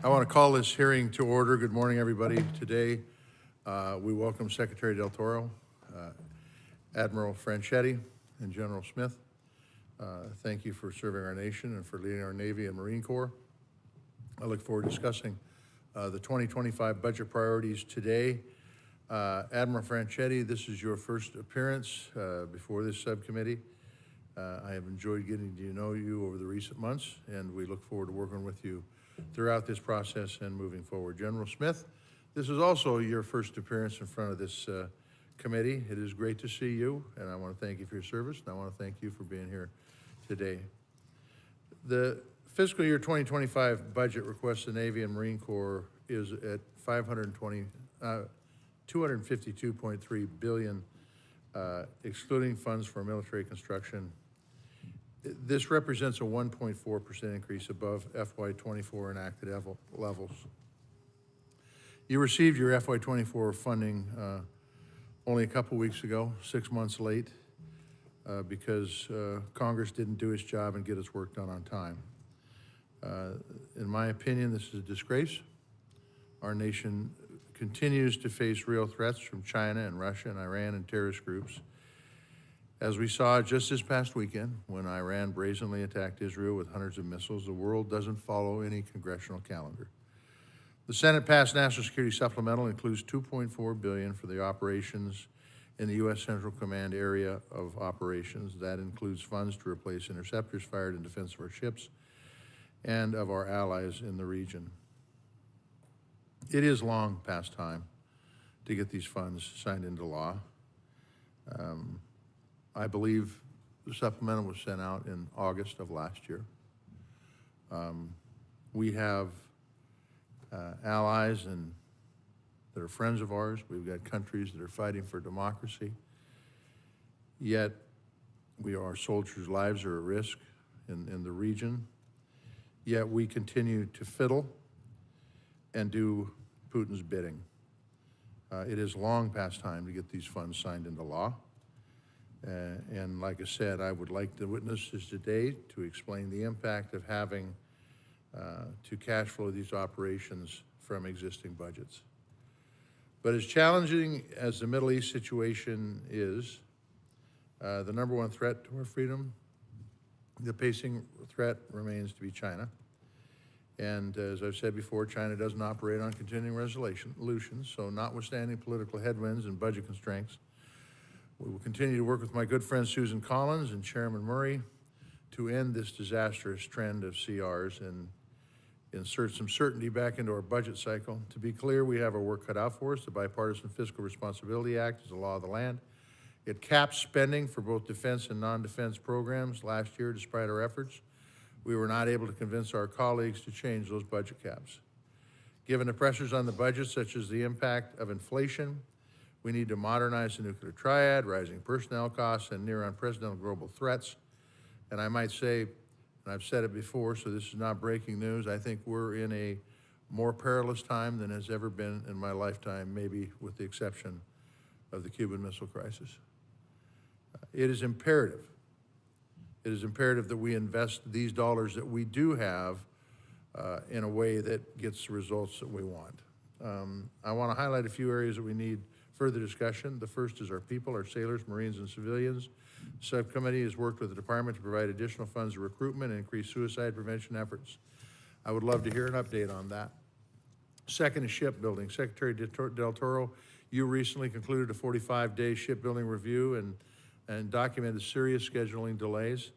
I want to call this hearing to order. Good morning, everybody. Today, we welcome Secretary Del Toro, Admiral Franchetti, and General Smith. Thank you for serving our nation and for leading our Navy and Marine Corps. I look forward to discussing the 2025 budget priorities today. Admiral Franchetti, this is your first appearance before this subcommittee. I have enjoyed getting to know you over the recent months, and we look forward to working with you throughout this process and moving forward. General Smith, this is also your first appearance in front of this committee. It is great to see you, and I want to thank you for your service, and I want to thank you for being here today. The fiscal year 2025 budget request of the Navy and Marine Corps is at $252.3 billion, excluding funds for military construction. This represents a 1.4% increase above FY24 enacted levels. You received your FY24 funding only a couple weeks ago, 6 months late, because Congress didn't do its job and get its work done on time. In my opinion, this is a disgrace. Our nation continues to face real threats from China and Russia and Iran and terrorist groups. As we saw just this past weekend, when Iran brazenly attacked Israel with hundreds of missiles, the world doesn't follow any congressional calendar. The Senate passed National Security Supplemental includes $2.4 billion for the operations in the U.S. Central Command area of operations. That includes funds to replace interceptors fired in defense of our ships and of our allies in the region. It is long past time to get these funds signed into law. I believe the supplemental was sent out in August of last year. We have allies that are friends of ours. We've got countries that are fighting for democracy. Yet, our soldiers' lives are at risk in the region. Yet we continue to fiddle and do Putin's bidding. It is long past time to get these funds signed into law. And like I said, I would like the witnesses today to explain the impact of having to cash flow these operations from existing budgets. But as challenging as the Middle East situation is, the number one threat to our freedom, the pacing threat remains to be China. And as I've said before, China doesn't operate on continuing resolutions, so notwithstanding political headwinds and budget constraints, we will continue to work with my good friend Susan Collins and Chairman Murray to end this disastrous trend of CRs and insert some certainty back into our budget cycle. To be clear, we have our work cut out for us. The Bipartisan Fiscal Responsibility Act is the law of the land. It caps spending for both defense and non-defense programs. Last year, despite our efforts, we were not able to convince our colleagues to change those budget caps. Given the pressures on the budget, such as the impact of inflation, we need to modernize the nuclear triad, rising personnel costs, and near unprecedented global threats. And I might say, and I've said it before, so this is not breaking news, I think we're in a more perilous time than has ever been in my lifetime, maybe with the exception of the Cuban Missile Crisis. It is imperative that we invest these dollars that we do have in a way that gets the results that we want. I want to highlight a few areas that we need further discussion. The first is our people, our sailors, Marines, and civilians. The subcommittee has worked with the department to provide additional funds for recruitment and increase suicide prevention efforts. I would love to hear an update on that. Second is shipbuilding. Secretary Del Toro, you recently concluded a 45-day shipbuilding review and documented serious scheduling delays.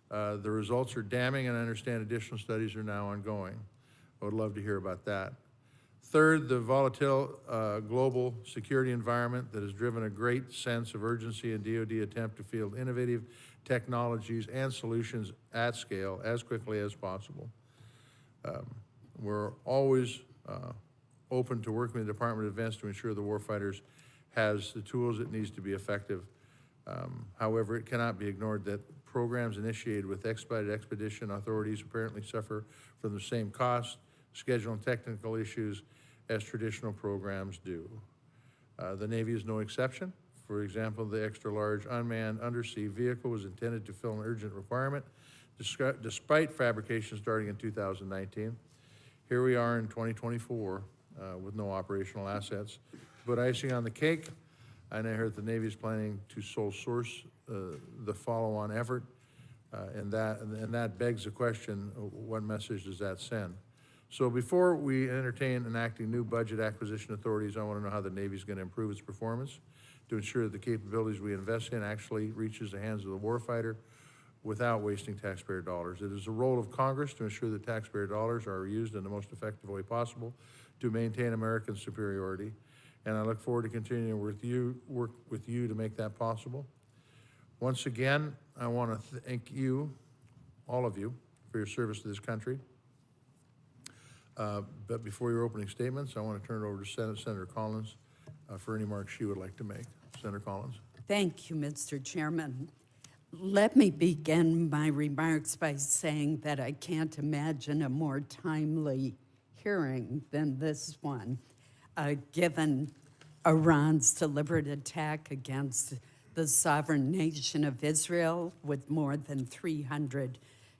The results are damning, and I understand additional studies are now ongoing. I would love to hear about that. Third, the volatile global security environment that has driven a great sense of urgency in DoD attempt to field innovative technologies and solutions at scale as quickly as possible. We're always open to working with the Department of Defense to ensure the warfighters has the tools it needs to be effective. However, it cannot be ignored that programs initiated with expedited expedition authorities apparently suffer from the same cost, schedule, and technical issues as traditional programs do. The Navy is no exception. For example, the extra-large unmanned undersea vehicle was intended to fill an urgent requirement, despite fabrication starting in 2019. here we are in 2024 with no operational assets. But icing on the cake, and I heard the Navy is planning to sole source the follow-on effort, and that begs the question, what message does that send? So before we entertain enacting new budget acquisition authorities, I want to know how the Navy is going to improve its performance to ensure that the capabilities we invest in actually reaches the hands of the warfighter without wasting taxpayer dollars. It is the role of Congress to ensure that taxpayer dollars are used in the most effective way possible to maintain American superiority. And I look forward to continuing work with you to make that possible. Once again, I want to thank you, all of you, for your service to this country. But before your opening statements, I want to turn it over to Senator Collins for any remarks she would like to make. Senator Collins. Thank you, Mr. Chairman. Let me begin my remarks by saying that I can't imagine a more timely hearing than this one, given Iran's deliberate attack against the sovereign nation of Israel with more than 300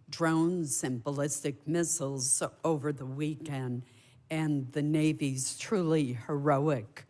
drones and ballistic missiles over the weekend, and the Navy's truly heroic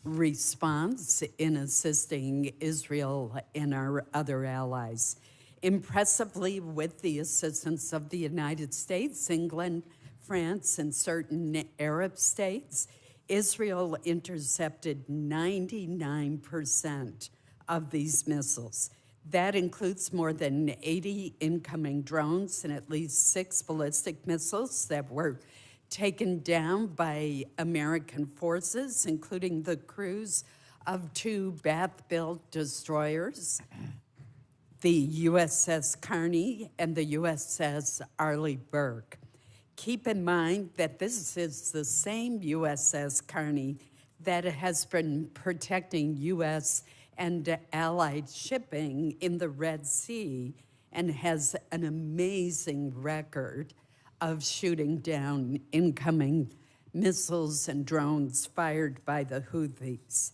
response in assisting Israel and our other allies. Impressively, with the assistance of the United States, England, France, and certain Arab states, Israel intercepted 99% of these missiles. That includes more than 80 incoming drones and at least 6 ballistic missiles that were taken down by American forces, including the crews of 2 Bath-built destroyers, the USS Carney and the USS Arleigh Burke. Keep in mind that this is the same USS Carney that has been protecting U.S. and allied shipping in the Red Sea and has an amazing record of shooting down incoming missiles and drones fired by the Houthis.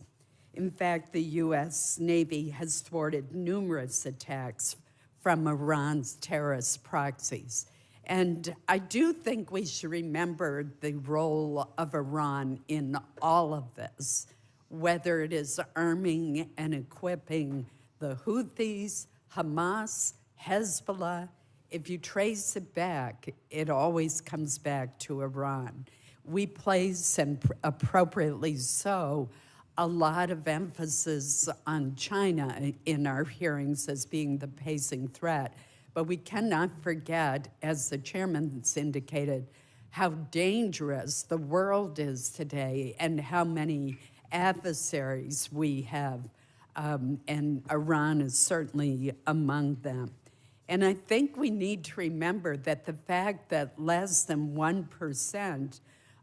In fact, the U.S. Navy has thwarted numerous attacks from Iran's terrorist proxies. And I do think we should remember the role of Iran in all of this, whether it is arming and equipping the Houthis, Hamas, Hezbollah. If you trace it back, it always comes back to Iran. We place, and appropriately so, a lot of emphasis on China in our hearings as being the pacing threat. But we cannot forget, as the chairman's indicated, how dangerous the world is today and how many adversaries we have, and Iran is certainly among them. And I think we need to remember that the fact that less than 1%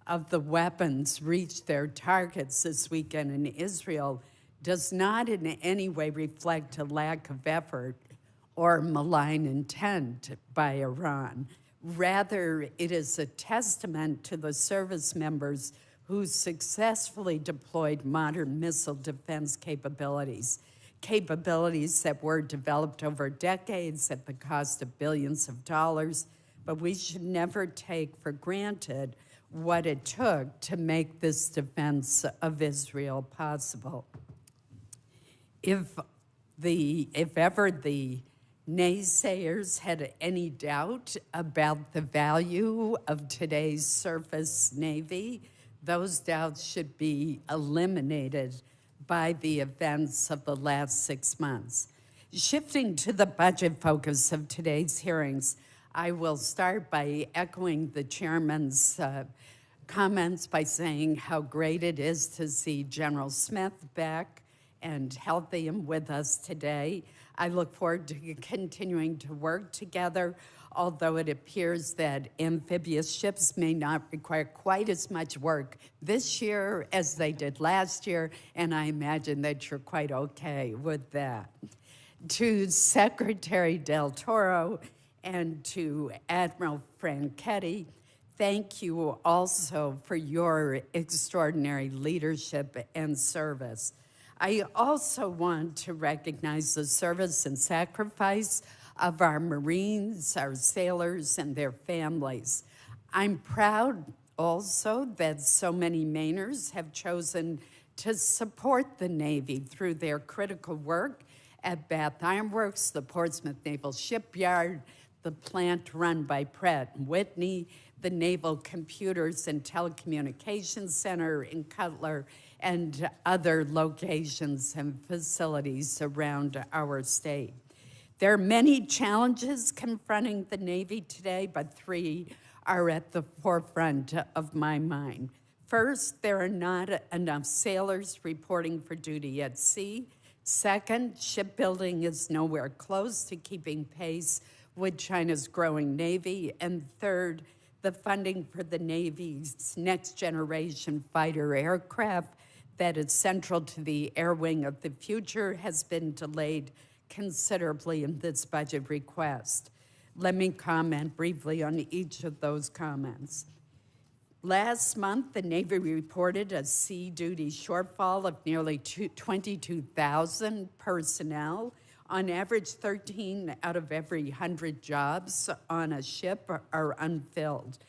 of the weapons reached their targets this weekend in Israel does not in any way reflect a lack of effort or malign intent by Iran. Rather, it is a testament to the service members who successfully deployed modern missile defense capabilities that were developed over decades at the cost of billions of dollars, but we should never take for granted what it took to make this defense of Israel possible. If ever the naysayers had any doubt about the value of today's surface Navy, those doubts should be eliminated by the events of the last 6 months. Shifting to the budget focus of today's hearings, I will start by echoing the chairman's comments by saying how great it is to see General Smith back and healthy and with us today. I look forward to continuing to work together, although it appears that amphibious ships may not require quite as much work this year as they did last year, and I imagine that you're quite okay with that. To Secretary Del Toro and to Admiral Franchetti, thank you also for your extraordinary leadership and service. I also want to recognize the service and sacrifice of our Marines, our sailors, and their families. I'm proud also that so many Mainers have chosen to support the Navy through their critical work at Bath Iron Works, the Portsmouth Naval Shipyard, the plant run by Pratt & Whitney, the Naval Computers and Telecommunications Center in Cutler, and other locations and facilities around our state. There are many challenges confronting the Navy today, but three are at the forefront of my mind. First, there are not enough sailors reporting for duty at sea. Second, shipbuilding is nowhere close to keeping pace with China's growing Navy. And third, the funding for the Navy's next generation fighter aircraft that is central to the air wing of the future has been delayed considerably in this budget request. Let me comment briefly on each of those comments. Last month, the Navy reported a sea duty shortfall of nearly 22,000 personnel. On average, 13 out of every 100 jobs on a ship are unfilled.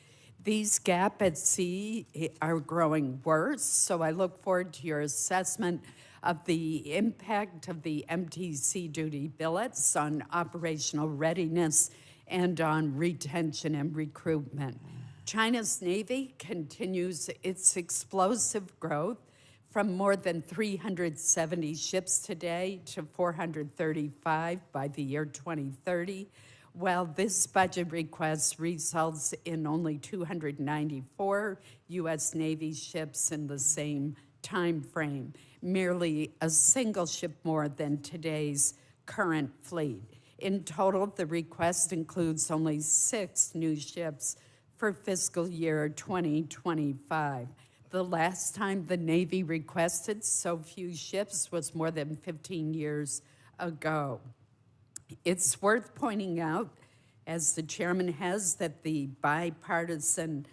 These gaps at sea are growing worse, so I look forward to your assessment of the impact of the empty sea duty billets on operational readiness and on retention and recruitment. China's Navy continues its explosive growth from more than 370 ships today to 435 by the year 2030, while this budget request results in only 294 U.S. Navy ships in the same time frame, merely a single ship more than today's current fleet. In total, the request includes only 6 new ships for fiscal year 2025. The last time the Navy requested so few ships was more than 15 years ago. It's worth pointing out, as the chairman has, that the bipartisan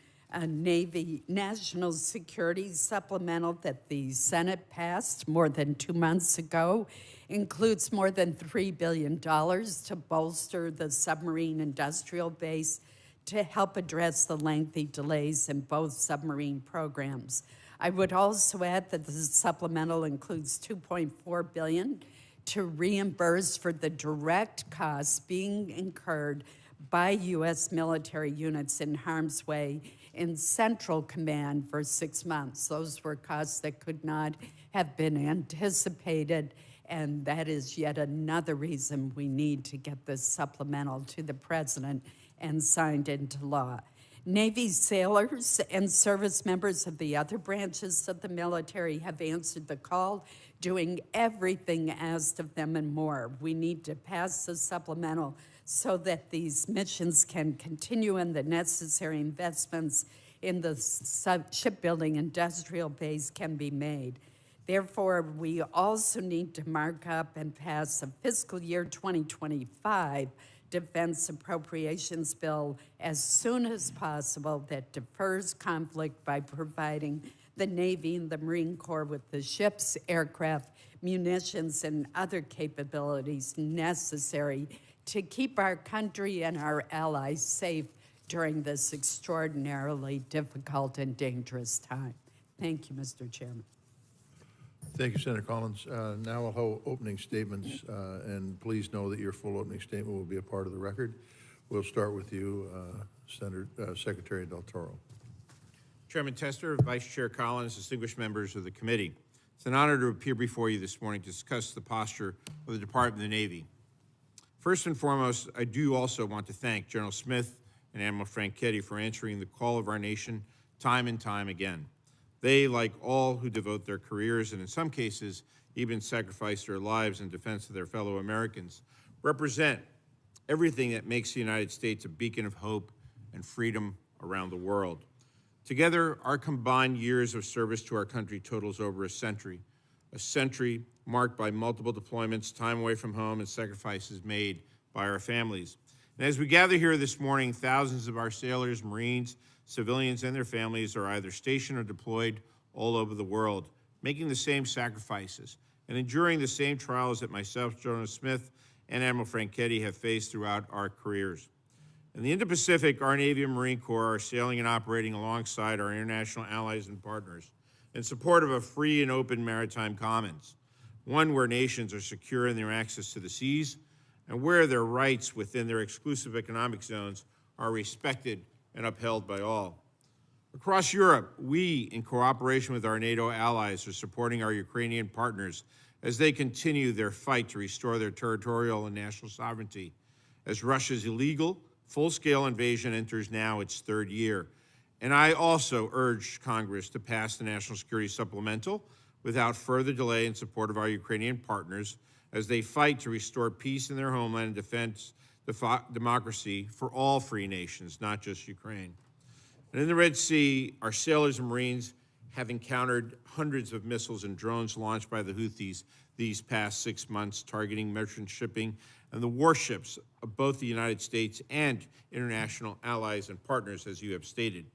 Navy National Security Supplemental that the Senate passed more than 2 months ago includes more than $3 billion to bolster the submarine industrial base to help address the lengthy delays in both submarine programs. I would also add that the supplemental includes $2.4 billion to reimburse for the direct costs being incurred by U.S. military units in harm's way in Central Command for 6 months. Those were costs that could not have been anticipated, and that is yet another reason we need to get this supplemental to the President and signed into law. Navy sailors and service members of the other branches of the military have answered the call, doing everything asked of them and more. We need to pass the supplemental so that these missions can continue and the necessary investments in the shipbuilding industrial base can be made. Therefore, we also need to mark up and pass a fiscal year 2025 defense appropriations bill as soon as possible that defers conflict by providing the Navy and the Marine Corps with the ships, aircraft, munitions, and other capabilities necessary to keep our country and our allies safe during this extraordinarily difficult and dangerous time. Thank you, Mr. Chairman. Thank you, Senator Collins. Now we'll hold opening statements, and please know that your full opening statement will be a part of the record. We'll start with you, Secretary Del Toro. Chairman Tester, Vice Chair Collins, distinguished members of the committee. It's an honor to appear before you this morning to discuss the posture of the Department of the Navy. First and foremost, I do also want to thank General Smith and Admiral Franchetti for answering the call of our nation time and time again. They, like all who devote their careers and in some cases even sacrifice their lives in defense of their fellow Americans, represent everything that makes the United States a beacon of hope and freedom around the world. Together, our combined years of service to our country totals over a century marked by multiple deployments, time away from home, and sacrifices made by our families. And as we gather here this morning, thousands of our sailors, Marines, civilians, and their families are either stationed or deployed all over the world, making the same sacrifices and enduring the same trials that myself, General Smith, and Admiral Franchetti have faced throughout our careers. In the Indo-Pacific, our Navy and Marine Corps are sailing and operating alongside our international allies and partners in support of a free and open maritime commons, one where nations are secure in their access to the seas and where their rights within their exclusive economic zones are respected and upheld by all. Across Europe, we, in cooperation with our NATO allies, are supporting our Ukrainian partners as they continue their fight to restore their territorial and national sovereignty, as Russia's illegal, full-scale invasion enters now its third year. And I also urge Congress to pass the National Security Supplemental without further delay in support of our Ukrainian partners as they fight to restore peace in their homeland and defend democracy for all free nations, not just Ukraine. And in the Red Sea, our sailors and Marines have encountered hundreds of missiles and drones launched by the Houthis these past 6 months, targeting merchant shipping and the warships of both the United States and international allies and partners, as you have stated.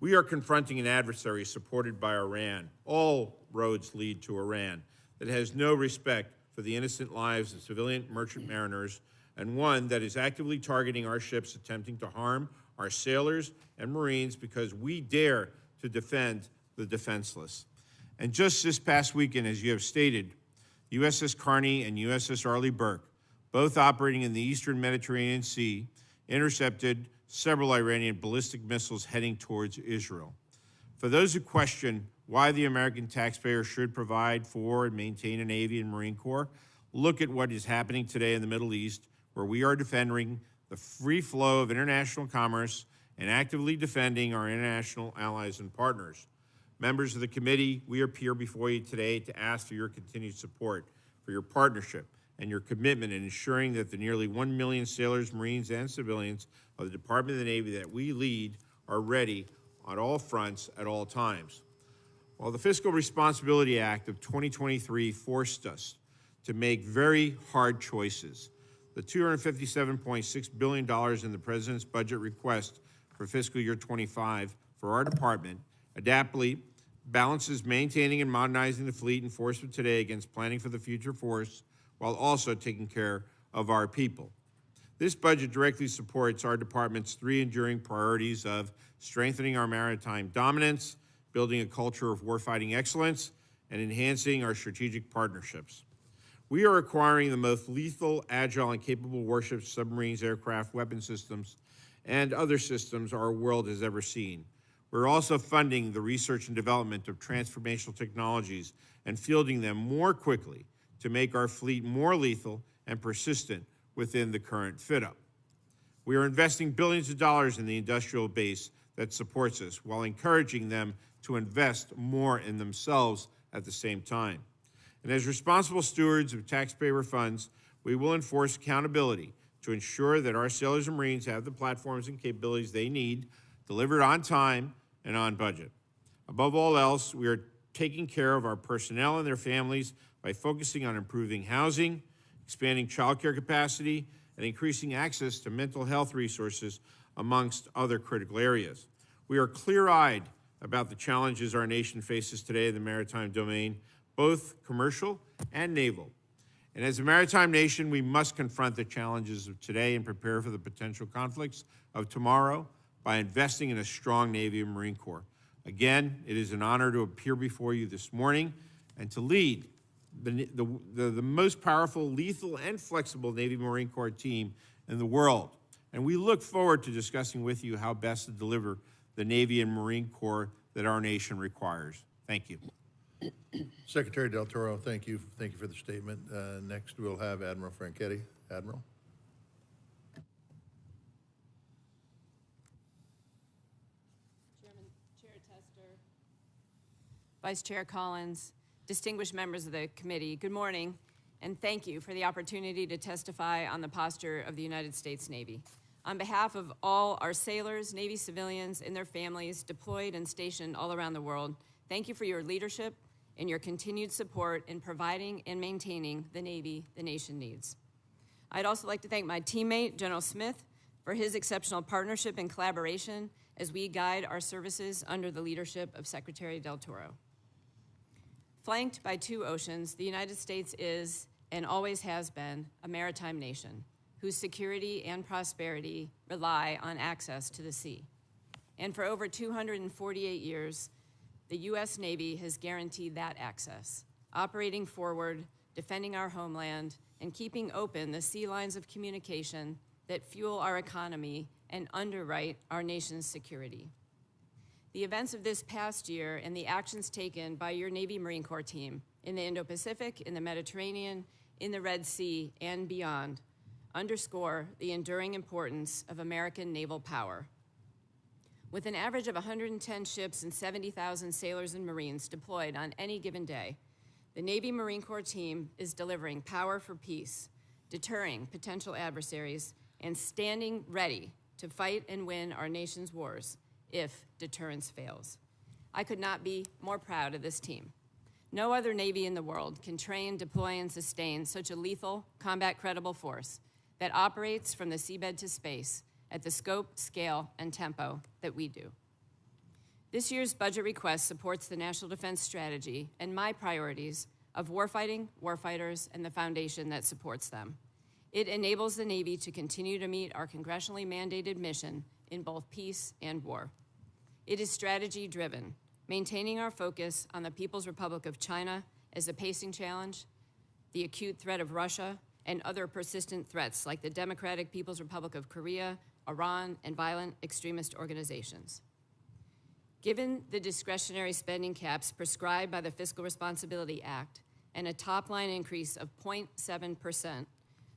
We are confronting an adversary supported by Iran. All roads lead to Iran, that has no respect for the innocent lives of civilian merchant mariners, and one that is actively targeting our ships, attempting to harm our sailors and Marines because we dare to defend the defenseless. And just this past weekend, as you have stated, USS Carney and USS Arleigh Burke, both operating in the eastern Mediterranean Sea, intercepted several Iranian ballistic missiles heading towards Israel. For those who question why the American taxpayer should provide for and maintain a Navy and Marine Corps, look at what is happening today in the Middle East, where we are defending the free flow of international commerce and actively defending our international allies and partners. Members of the committee, we are here before you today to ask for your continued support, for your partnership, and your commitment in ensuring that the nearly 1 million sailors, Marines, and civilians of the Department of the Navy that we lead are ready on all fronts at all times. While the Fiscal Responsibility Act of 2023 forced us to make very hard choices, the $257.6 billion in the President's budget request for fiscal year 25 for our department adaptly balances maintaining and modernizing the fleet and force of today against planning for the future force, while also taking care of our people. This budget directly supports our department's three enduring priorities of strengthening our maritime dominance, building a culture of warfighting excellence, and enhancing our strategic partnerships. We are acquiring the most lethal, agile, and capable warships, submarines, aircraft, weapon systems, and other systems our world has ever seen. We're also funding the research and development of transformational technologies and fielding them more quickly to make our fleet more lethal and persistent within the current fit-up. We are investing billions of dollars in the industrial base that supports us while encouraging them to invest more in themselves at the same time. And as responsible stewards of taxpayer funds, we will enforce accountability to ensure that our sailors and Marines have the platforms and capabilities they need, delivered on time and on budget. Above all else, we are taking care of our personnel and their families by focusing on improving housing, expanding child care capacity, and increasing access to mental health resources, amongst other critical areas. We are clear-eyed about the challenges our nation faces today in the maritime domain, both commercial and naval. And as a maritime nation, we must confront the challenges of today and prepare for the potential conflicts of tomorrow by investing in a strong Navy and Marine Corps. Again, it is an honor to appear before you this morning and to lead the most powerful, lethal, and flexible Navy Marine Corps team in the world. And we look forward to discussing with you how best to deliver the Navy and Marine Corps that our nation requires. Thank you. Secretary Del Toro, thank you. Thank you for the statement. Next, we'll have Admiral Franchetti. Admiral. Chairman, Chair Tester, Vice Chair Collins, distinguished members of the committee, good morning, and thank you for the opportunity to testify on the posture of the United States Navy. On behalf of all our sailors, Navy civilians, and their families deployed and stationed all around the world, thank you for your leadership and your continued support in providing and maintaining the Navy the nation needs. I'd also like to thank my teammate, General Smith, for his exceptional partnership and collaboration as we guide our services under the leadership of Secretary Del Toro. Flanked by two oceans, the United States is, and always has been, a maritime nation. whose security and prosperity rely on access to the sea. And for over 248 years, the U.S. Navy has guaranteed that access, operating forward, defending our homeland, and keeping open the sea lines of communication that fuel our economy and underwrite our nation's security. The events of this past year and the actions taken by your Navy Marine Corps team in the Indo-Pacific, in the Mediterranean, in the Red Sea, and beyond underscore the enduring importance of American naval power. With an average of 110 ships and 70,000 sailors and Marines deployed on any given day, the Navy Marine Corps team is delivering power for peace, deterring potential adversaries, and standing ready to fight and win our nation's wars if deterrence fails. I could not be more proud of this team. No other Navy in the world can train, deploy, and sustain such a lethal, combat-credible force that operates from the seabed to space at the scope, scale, and tempo that we do. This year's budget request supports the National Defense Strategy and my priorities of warfighting, warfighters, and the foundation that supports them. It enables the Navy to continue to meet our congressionally mandated mission in both peace and war. It is strategy-driven, maintaining our focus on the People's Republic of China as a pacing challenge, the acute threat of Russia, and other persistent threats like the Democratic People's Republic of Korea, Iran, and violent extremist organizations. Given the discretionary spending caps prescribed by the Fiscal Responsibility Act and a top-line increase of 0.7%,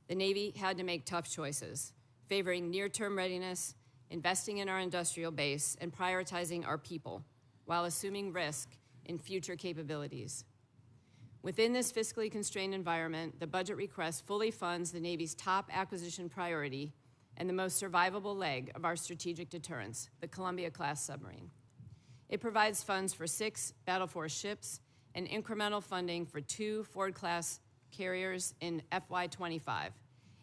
the Navy had to make tough choices, favoring near-term readiness, investing in our industrial base, and prioritizing our people, while assuming risk in future capabilities. Within this fiscally constrained environment, the budget request fully funds the Navy's top acquisition priority and the most survivable leg of our strategic deterrence, the Columbia-class submarine. It provides funds for 6 Battle Force ships and incremental funding for 2 Ford-class carriers in FY25,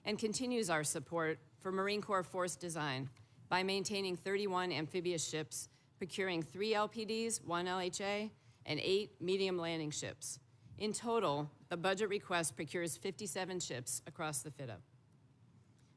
and continues our support for Marine Corps force design by maintaining 31 amphibious ships, procuring 3 LPDs, 1 LHA, and 8 medium landing ships. In total, the budget request procures 57 ships across the fit-up.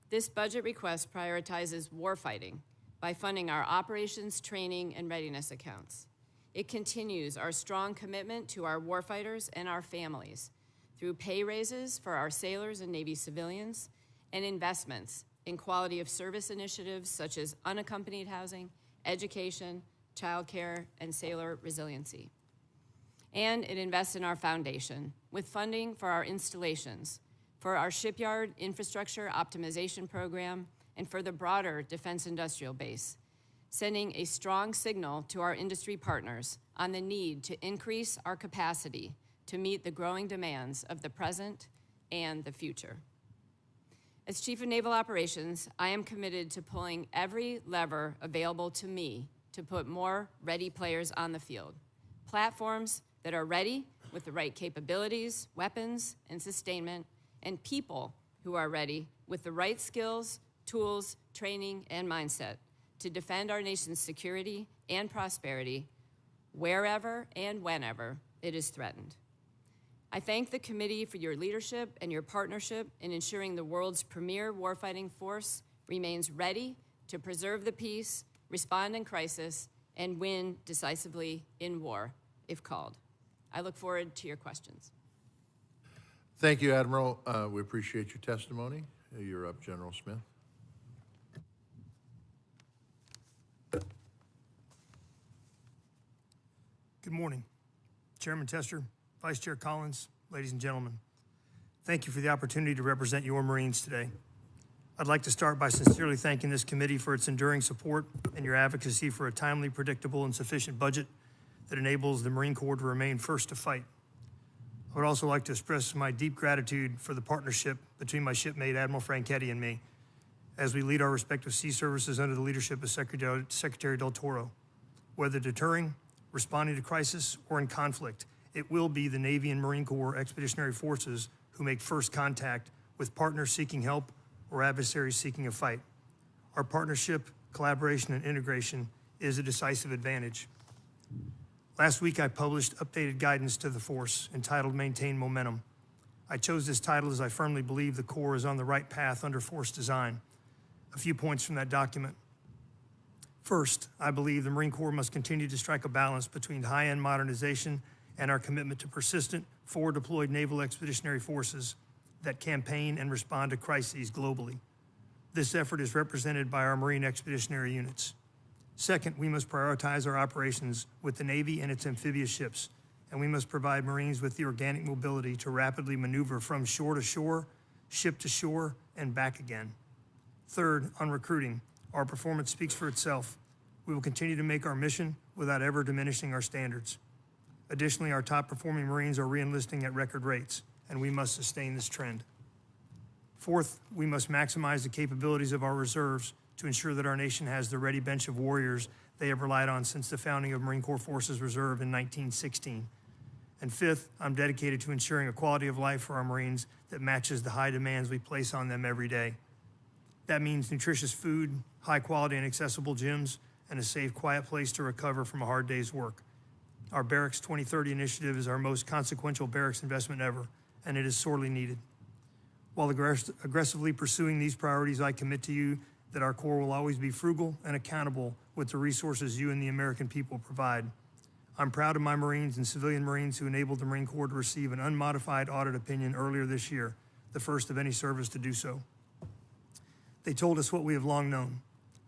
This budget request prioritizes warfighting by funding our operations, training, and readiness accounts. It continues our strong commitment to our warfighters and our families through pay raises for our sailors and Navy civilians and investments in quality of service initiatives such as unaccompanied housing, education, childcare, and sailor resiliency. And it invests in our foundation with funding for our installations, for our shipyard infrastructure optimization program, and for the broader defense industrial base, sending a strong signal to our industry partners on the need to increase our capacity to meet the growing demands of the present and the future. As Chief of Naval Operations, I am committed to pulling every lever available to me to put more ready players on the field, platforms that are ready with the right capabilities, weapons, and sustainment, and people who are ready with the right skills, tools, training, and mindset to defend our nation's security and prosperity wherever and whenever it is threatened. I thank the committee for your leadership and your partnership in ensuring the world's premier warfighting force remains ready to preserve the peace, respond in crisis, and win decisively in war, if called. I look forward to your questions. Thank you, Admiral. We appreciate your testimony. You're up, General Smith. Good morning, Chairman Tester, Vice Chair Collins, ladies and gentlemen. Thank you for the opportunity to represent your Marines today. I'd like to start by sincerely thanking this committee for its enduring support and your advocacy for a timely, predictable, and sufficient budget that enables the Marine Corps to remain first to fight. I would also like to express my deep gratitude for the partnership between my shipmate, Admiral Franchetti, and me, as we lead our respective sea services under the leadership of Secretary Del Toro. Whether deterring, responding to crisis, or in conflict, it will be the Navy and Marine Corps expeditionary forces who make first contact with partners seeking help or adversaries seeking a fight. Our partnership, collaboration, and integration is a decisive advantage. Last week, I published updated guidance to the force entitled Maintain Momentum. I chose this title as I firmly believe the Corps is on the right path under force design. A few points from that document. First, I believe the Marine Corps must continue to strike a balance between high-end modernization and our commitment to persistent, forward-deployed naval expeditionary forces that campaign and respond to crises globally. This effort is represented by our Marine Expeditionary Units. Second, we must prioritize our operations with the Navy and its amphibious ships, and we must provide Marines with the organic mobility to rapidly maneuver from shore to shore, ship to shore, and back again. Third, on recruiting, our performance speaks for itself. We will continue to make our mission without ever diminishing our standards. Additionally, our top-performing Marines are re-enlisting at record rates, and we must sustain this trend. Fourth, we must maximize the capabilities of our reserves to ensure that our nation has the ready bench of warriors they have relied on since the founding of Marine Corps Forces Reserve in 1916. And fifth, I'm dedicated to ensuring a quality of life for our Marines that matches the high demands we place on them every day. That means nutritious food, high quality and accessible gyms, and a safe, quiet place to recover from a hard day's work. Our Barracks 2030 initiative is our most consequential barracks investment ever, and it is sorely needed. While aggressively pursuing these priorities, I commit to you that our Corps will always be frugal and accountable with the resources you and the American people provide. I'm proud of my Marines and civilian Marines who enabled the Marine Corps to receive an unmodified audit opinion earlier this year, the first of any service to do so. They told us what we have long known,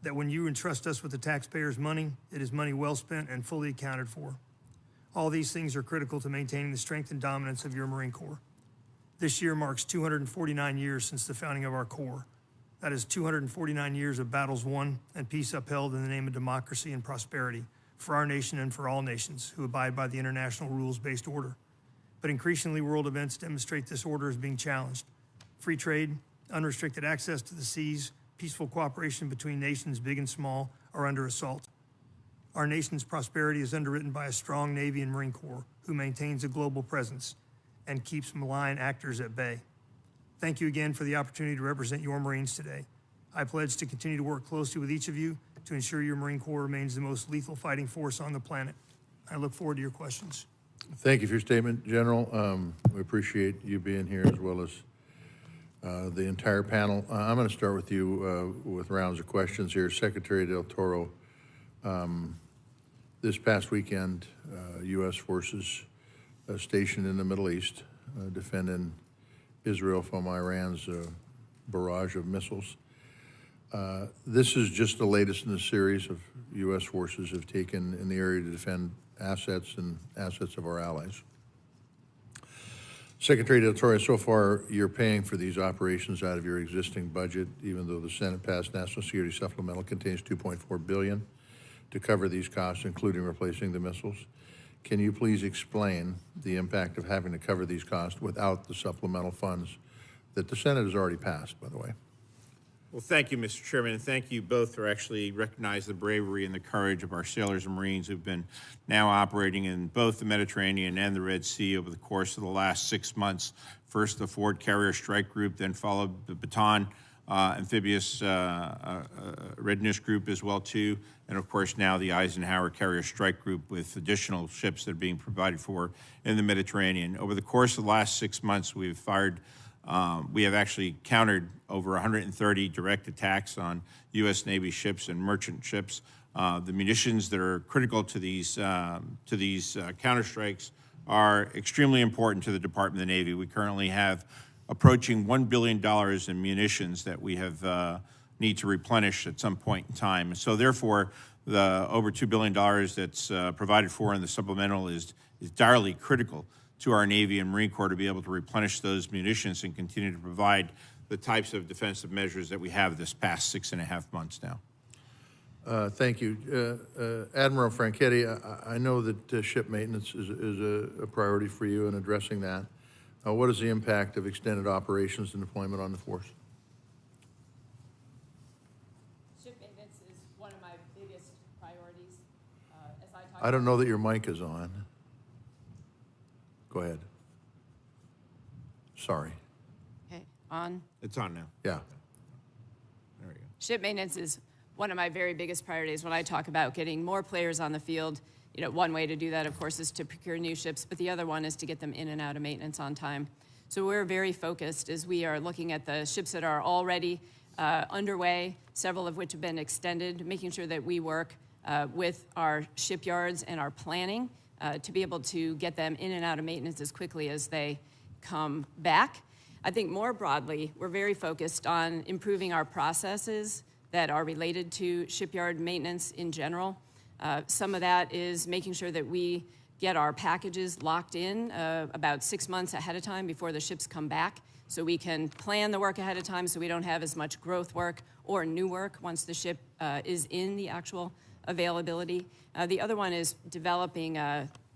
that when you entrust us with the taxpayers' money, it is money well spent and fully accounted for. All these things are critical to maintaining the strength and dominance of your Marine Corps. This year marks 249 years since the founding of our Corps. That is 249 years of battles won and peace upheld in the name of democracy and prosperity for our nation and for all nations who abide by the international rules-based order. But increasingly, world events demonstrate this order is being challenged. Free trade, unrestricted access to the seas, peaceful cooperation between nations big and small are under assault. Our nation's prosperity is underwritten by a strong Navy and Marine Corps who maintains a global presence and keeps malign actors at bay. Thank you again for the opportunity to represent your Marines today. I pledge to continue to work closely with each of you to ensure your Marine Corps remains the most lethal fighting force on the planet. I look forward to your questions. Thank you for your statement, General. We appreciate you being here as well as the entire panel. I'm going to start with you with rounds of questions here. Secretary Del Toro, this past weekend, U.S. forces stationed in the Middle East defending Israel from Iran's barrage of missiles. This is just the latest in a series of U.S. forces have taken in the area to defend assets and assets of our allies. Secretary Del Toro, so far you're paying for these operations out of your existing budget, even though the Senate passed National Security Supplemental contains $2.4 billion to cover these costs, including replacing the missiles. Can you please explain the impact of having to cover these costs without the supplemental funds that the Senate has already passed, by the way? Well, thank you, Mr. Chairman, and thank you both for actually recognizing the bravery and the courage of our sailors and Marines who've been now operating in both the Mediterranean and the Red Sea over the course of the last 6 months. First, the Ford Carrier Strike Group, then followed the Baton Amphibious Readiness Group as well, too, and of course now the Eisenhower Carrier Strike Group with additional ships that are being provided for in the Mediterranean. Over the course of the last 6 months, we have actually countered over 130 direct attacks on U.S. Navy ships and merchant ships. The munitions that are critical to these counterstrikes are extremely important to the Department of the Navy. We currently have approaching $1 billion in munitions that we need to replenish at some point in time. So therefore, the over $2 billion that's provided for in the supplemental is direly critical to our Navy and Marine Corps to be able to replenish those munitions and continue to provide the types of defensive measures that we have this past 6.5 months now. Thank you. Admiral Franchetti, I know that ship maintenance is a priority for you in addressing that. What is the impact of extended operations and deployment on the force? Ship maintenance is one of my biggest priorities. I don't know that your mic is on. Go ahead. Sorry. Okay, on. It's on now. Yeah. There we go. Ship maintenance is one of my very biggest priorities when I talk about getting more players on the field. You know, one way to do that, of course, is to procure new ships, but the other one is to get them in and out of maintenance on time. So we're very focused as we are looking at the ships that are already underway, several of which have been extended, making sure that we work with our shipyards and our planning to be able to get them in and out of maintenance as quickly as they come back. I think more broadly, we're very focused on improving our processes that are related to shipyard maintenance in general. Some of that is making sure that we get our packages locked in about 6 months ahead of time before the ships come back, so we can plan the work ahead of time so we don't have as much growth work or new work once the ship is in the actual availability. The other one is developing,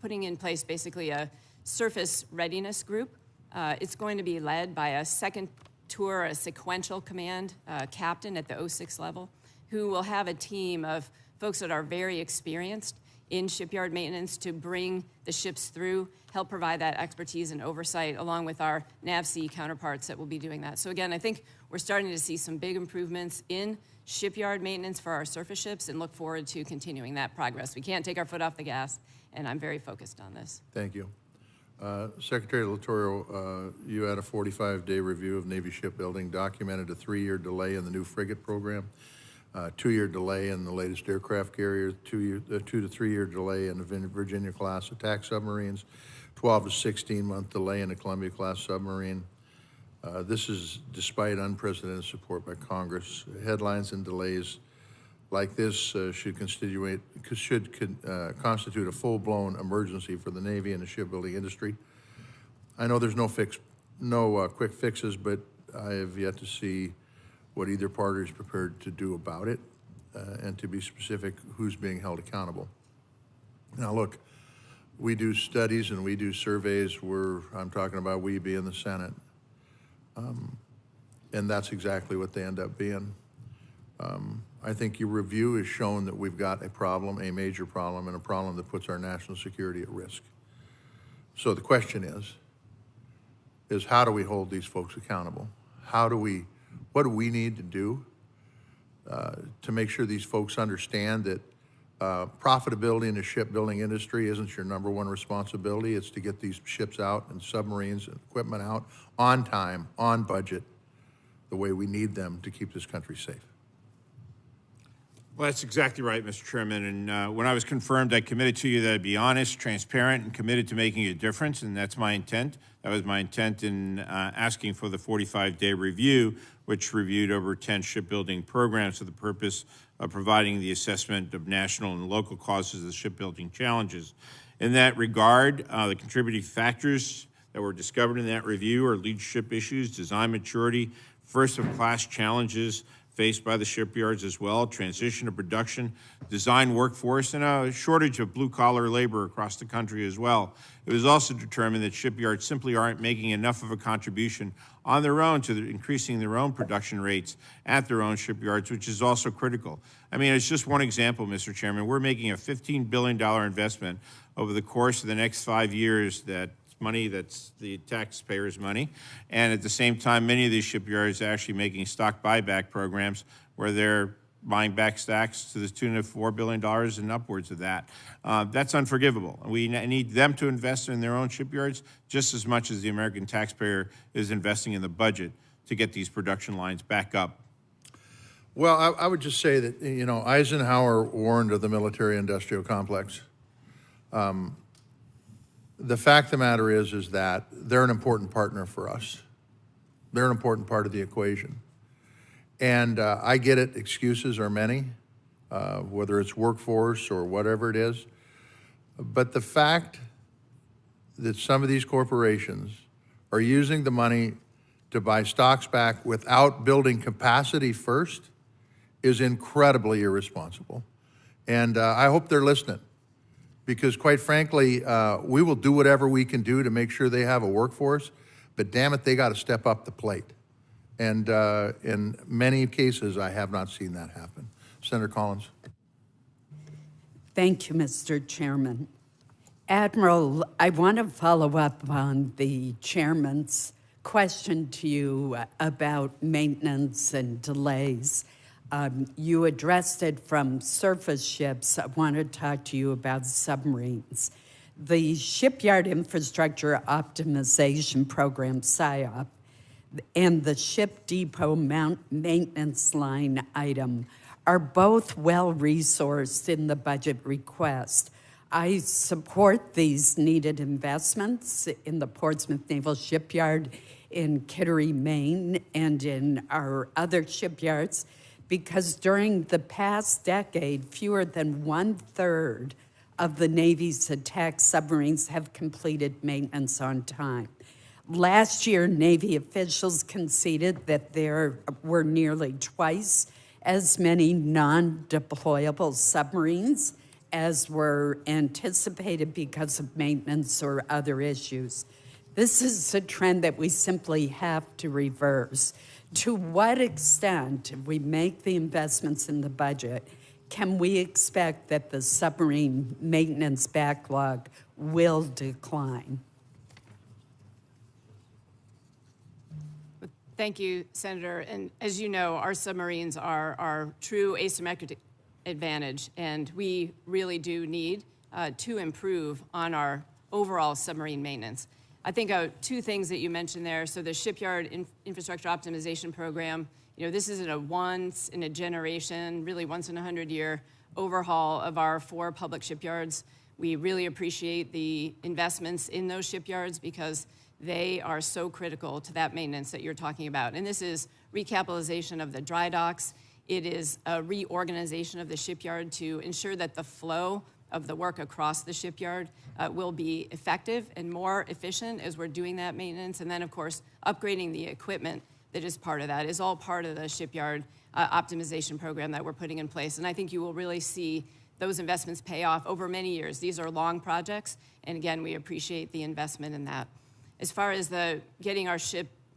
putting in place basically a surface readiness group. It's going to be led by a second tour, a sequential command captain at the 06 level, who will have a team of folks that are very experienced in shipyard maintenance to bring the ships through, help provide that expertise and oversight, along with our NAVSEA counterparts that will be doing that. So again, I think we're starting to see some big improvements in shipyard maintenance for our surface ships and look forward to continuing that progress. We can't take our foot off the gas, and I'm very focused on this. Thank you. Secretary Del Toro, you had a 45-day review of Navy shipbuilding, documented a 3-year delay in the new frigate program, 2-year delay in the latest aircraft carrier, 2 to 3 year delay in the Virginia-class attack submarines, 12 to 16-month delay in the Columbia-class submarine. This is despite unprecedented support by Congress. Headlines and delays like this should constitute a full-blown emergency for the Navy and the shipbuilding industry. I know there's no quick fixes, but I have yet to see what either party is prepared to do about it, and to be specific, who's being held accountable. Now look, we do studies and we do surveys where I'm talking about we being the Senate, and that's exactly what they end up being. I think your review has shown that we've got a problem, a major problem, and a problem that puts our national security at risk. So the question is how do we hold these folks accountable? What do we need to do to make sure these folks understand that profitability in the shipbuilding industry isn't your #1 responsibility? It's to get these ships out and submarines and equipment out on time, on budget, the way we need them to keep this country safe. Well, that's exactly right, Mr. Chairman. And when I was confirmed, I committed to you that I'd be honest, transparent, and committed to making a difference, and that's my intent. That was my intent in asking for the 45-day review, which reviewed over 10 shipbuilding programs for the purpose of providing the assessment of national and local causes of the shipbuilding challenges. In that regard, the contributing factors that were discovered in that review are leadership issues, design maturity, first-of-class challenges faced by the shipyards as well, transition to production, design workforce, and a shortage of blue-collar labor across the country as well. It was also determined that shipyards simply aren't making enough of a contribution on their own to increasing their own production rates at their own shipyards, which is also critical. I mean, it's just one example, Mr. Chairman. We're making a $15 billion investment over the course of the next 5 years money that's the taxpayers' money. And at the same time, many of these shipyards are actually making stock buyback programs where they're buying back stocks to the tune of $4 billion and upwards of that. That's unforgivable. We need them to invest in their own shipyards just as much as the American taxpayer is investing in the budget to get these production lines back up. Well, I would just say that, you know, Eisenhower warned of the military-industrial complex. The fact of the matter is that they're an important partner for us. They're an important part of the equation. And I get it, excuses are many, whether it's workforce or whatever it is. But the fact that some of these corporations are using the money to buy stocks back without building capacity first is incredibly irresponsible. And I hope they're listening. Because quite frankly, we will do whatever we can do to make sure they have a workforce, but damn it, they got to step up the plate. And in many cases, I have not seen that happen. Senator Collins. Thank you, Mr. Chairman. Admiral, I want to follow up on the chairman's question to you about maintenance and delays. You addressed it from surface ships. I want to talk to you about submarines. The Shipyard Infrastructure Optimization Program, SIOP, and the Ship Depot Maintenance Line item are both well-resourced in the budget request. I support these needed investments in the Portsmouth Naval Shipyard, in Kittery, Maine, and in our other shipyards, because during the past decade, fewer than 1/3 of the Navy's attack submarines have completed maintenance on time. Last year, Navy officials conceded that there were nearly twice as many non-deployable submarines as were anticipated because of maintenance or other issues. This is a trend that we simply have to reverse. To what extent, if we make the investments in the budget, can we expect that the submarine maintenance backlog will decline? Thank you, Senator. And as you know, our submarines are our true asymmetric advantage, and we really do need to improve on our overall submarine maintenance. I think two things that you mentioned there. So the Shipyard Infrastructure Optimization Program, this is a once in a generation, really once in a 100-year overhaul of our 4 public shipyards. We really appreciate the investments in those shipyards because they are so critical to that maintenance that you're talking about. And this is recapitalization of the dry docks. It is a reorganization of the shipyard to ensure that the flow of the work across the shipyard will be effective and more efficient as we're doing that maintenance. And then, of course, upgrading the equipment that is part of that is all part of the shipyard optimization program that we're putting in place. And I think you will really see those investments pay off over many years. These are long projects, and again, we appreciate the investment in that. As far as getting our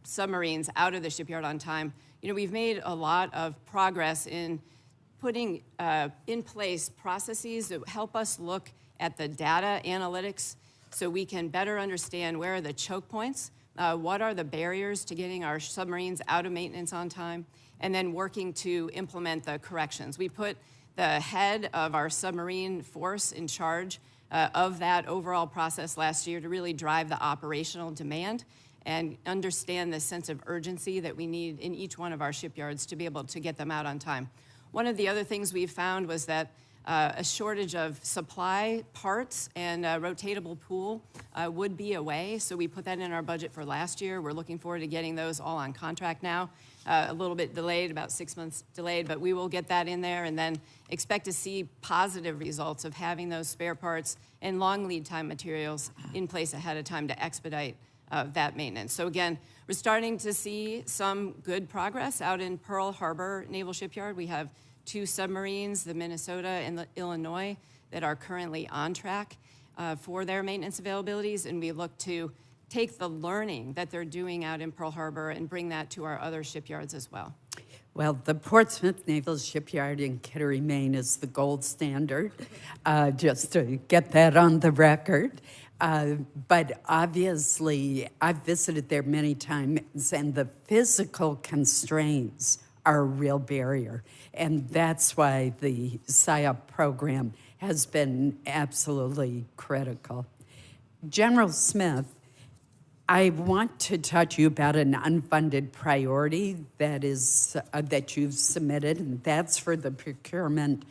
submarines out of the shipyard on time, we've made a lot of progress in putting in place processes that help us look at the data analytics so we can better understand where are the choke points, what are the barriers to getting our submarines out of maintenance on time, and then working to implement the corrections. We put the head of our submarine force in charge of that overall process last year to really drive the operational demand and understand the sense of urgency that we need in each one of our shipyards to be able to get them out on time. One of the other things we found was that a shortage of supply parts and a rotatable pool would be a way, so we put that in our budget for last year. We're looking forward to getting those all on contract now. A little bit delayed, about 6 months delayed, but we will get that in there and then expect to see positive results of having those spare parts and long lead time materials in place ahead of time to expedite that maintenance. So again, we're starting to see some good progress out in Pearl Harbor Naval Shipyard. We have 2 submarines, the Minnesota and the Illinois, that are currently on track for their maintenance availabilities, and we look to take the learning that they're doing out in Pearl Harbor and bring that to our other shipyards as well. Well, the Portsmouth Naval Shipyard in Kittery, Maine is the gold standard, just to get that on the record. But obviously, I've visited there many times, and the physical constraints are a real barrier. And that's why the SIOP program has been absolutely critical. General Smith, I want to talk to you about an unfunded priority that you've submitted, and that's for the procurement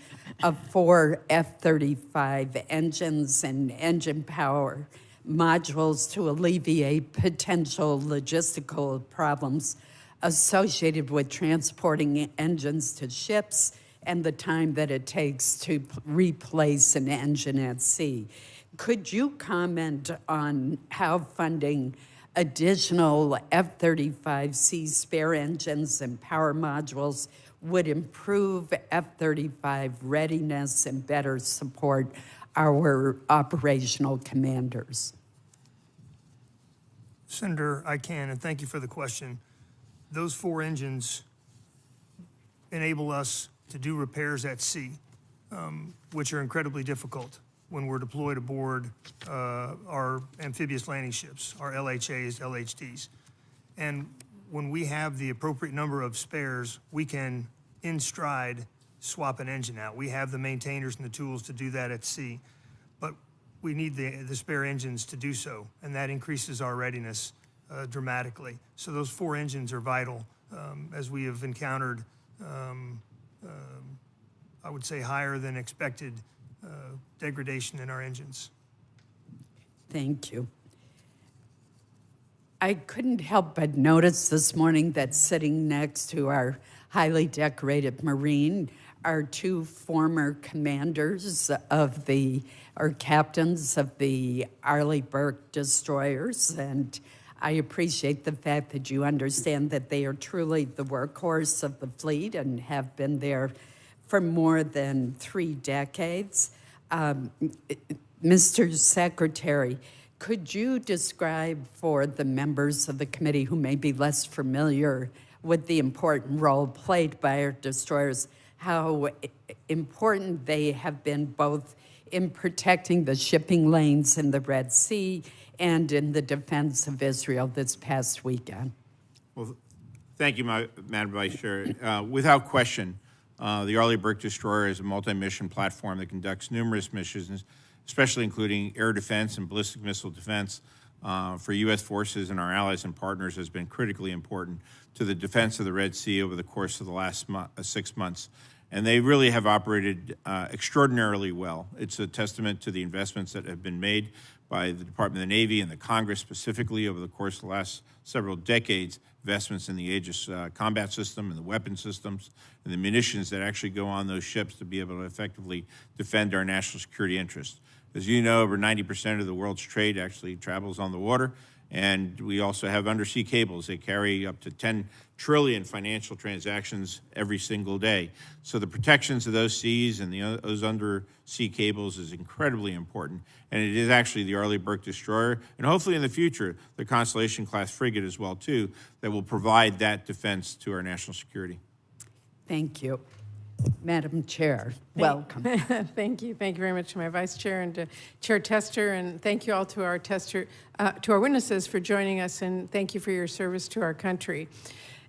of 4 F-35 engines and engine power modules to alleviate potential logistical problems associated with transporting engines to ships and the time that it takes to replace an engine at sea. Could you comment on how funding additional F-35C spare engines and power modules would improve F-35 readiness and better support our operational commanders? Senator, I can, and thank you for the question. Those 4 engines enable us to do repairs at sea, which are incredibly difficult when we're deployed aboard our amphibious landing ships, our LHAs, LHDs. And when we have the appropriate number of spares, we can, in stride, swap an engine out. We have the maintainers and the tools to do that at sea. But we need the spare engines to do so, and that increases our readiness dramatically. So those 4 engines are vital as we have encountered, I would say, higher than expected degradation in our engines. Thank you. I couldn't help but notice this morning that sitting next to our highly decorated Marine are 2 former commanders of or captains of the Arleigh Burke destroyers, and I appreciate the fact that you understand that they are truly the workhorse of the fleet and have been there for more than 3 decades. Mr. Secretary, could you describe for the members of the committee who may be less familiar with the important role played by our destroyers, how important they have been both in protecting the shipping lanes in the Red Sea and in the defense of Israel this past weekend? Well, thank you, Madam Vice Chair. Without question, the Arleigh Burke destroyer is a multi-mission platform that conducts numerous missions, especially including air defense and ballistic missile defense for U.S. forces and our allies and partners, has been critically important to the defense of the Red Sea over the course of the last 6 months. And they really have operated extraordinarily well. It's a testament to the investments that have been made by the Department of the Navy and the Congress specifically over the course of the last several decades, investments in the Aegis combat system and the weapon systems and the munitions that actually go on those ships to be able to effectively defend our national security interests. As you know, over 90% of the world's trade actually travels on the water, and we also have undersea cables. They carry up to 10 trillion financial transactions every single day. So the protections of those seas and those undersea cables is incredibly important, and it is actually the Arleigh Burke destroyer, and hopefully in the future, the Constellation-class frigate as well, too, that will provide that defense to our national security. Thank you. Madam Chair, welcome. Thank you. Thank you very much to my Vice Chair and to Chair Tester, and thank you all to our witnesses for joining us, and thank you for your service to our country.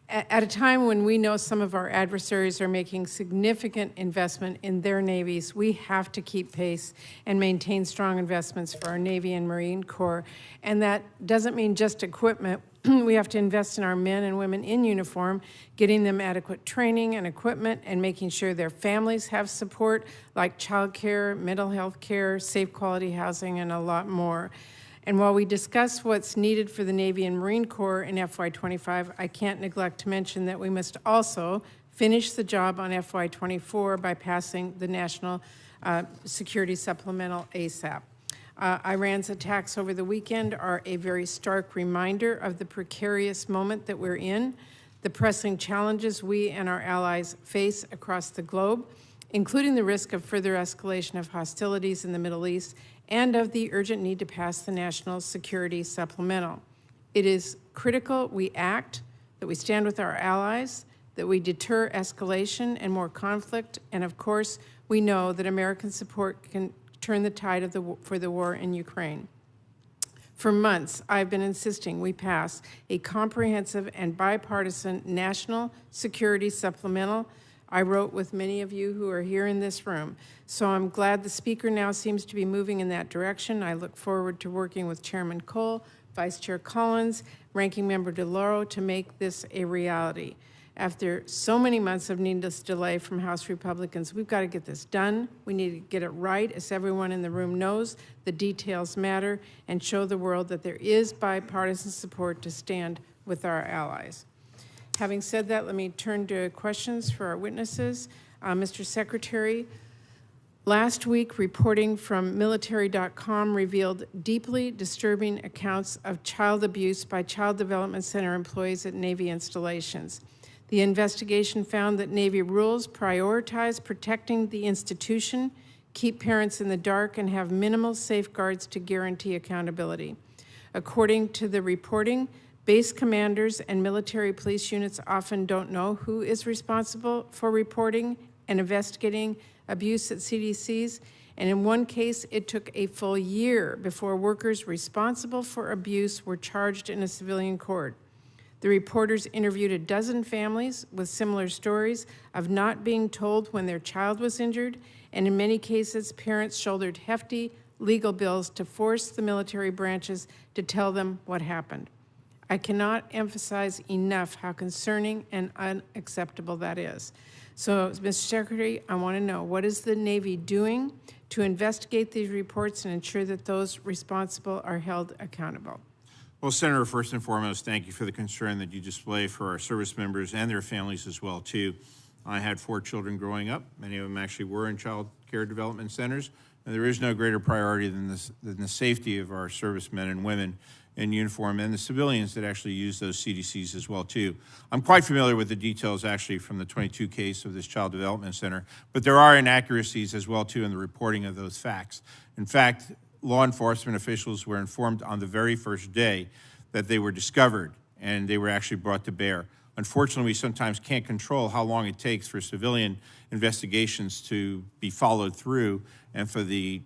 At a time when we know some of our adversaries are making significant investment in their navies, we have to keep pace and maintain strong investments for our Navy and Marine Corps. And that doesn't mean just equipment. We have to invest in our men and women in uniform, getting them adequate training and equipment, and making sure their families have support like child care, mental health care, safe quality housing, and a lot more. And while we discuss what's needed for the Navy and Marine Corps in FY25, I can't neglect to mention that we must also finish the job on FY24 by passing the National Security Supplemental ASAP. Iran's attacks over the weekend are a very stark reminder of the precarious moment that we're in, the pressing challenges we and our allies face across the globe, including the risk of further escalation of hostilities in the Middle East and of the urgent need to pass the National Security Supplemental. It is critical we act, that we stand with our allies, that we deter escalation and more conflict, and of course, we know that American support can turn the tide for the war in Ukraine. For months, I've been insisting we pass a comprehensive and bipartisan National Security Supplemental. I wrote with many of you who are here in this room, so I'm glad the Speaker now seems to be moving in that direction. I look forward to working with Chairman Cole, Vice Chair Collins, Ranking Member Del Toro to make this a reality. After so many months of needless delay from House Republicans, we've got to get this done. We need to get it right, as everyone in the room knows. The details matter, and show the world that there is bipartisan support to stand with our allies. Having said that, let me turn to questions for our witnesses. Mr. Secretary, last week, reporting from military.com revealed deeply disturbing accounts of child abuse by Child Development Center employees at Navy installations. The investigation found that Navy rules prioritize protecting the institution, keep parents in the dark, and have minimal safeguards to guarantee accountability. According to the reporting, base commanders and military police units often don't know who is responsible for reporting and investigating abuse at CDCs, and in one case, it took a full year before workers responsible for abuse were charged in a civilian court. The reporters interviewed a dozen families with similar stories of not being told when their child was injured, and in many cases, parents shouldered hefty legal bills to force the military branches to tell them what happened. I cannot emphasize enough how concerning and unacceptable that is. So, Mr. Secretary, I want to know, what is the Navy doing to investigate these reports and ensure that those responsible are held accountable? Well, Senator, first and foremost, thank you for the concern that you display for our service members and their families as well, too. I had 4 children growing up. Many of them actually were in child care development centers, and there is no greater priority than the safety of our servicemen and women in uniform and the civilians that actually use those CDCs as well, too. I'm quite familiar with the details, actually, from the 22 case of this Child Development Center, but there are inaccuracies as well, too, in the reporting of those facts. In fact, law enforcement officials were informed on the very first day that they were discovered, and they were actually brought to bear. Unfortunately, we sometimes can't control how long it takes for civilian investigations to be followed through, and for the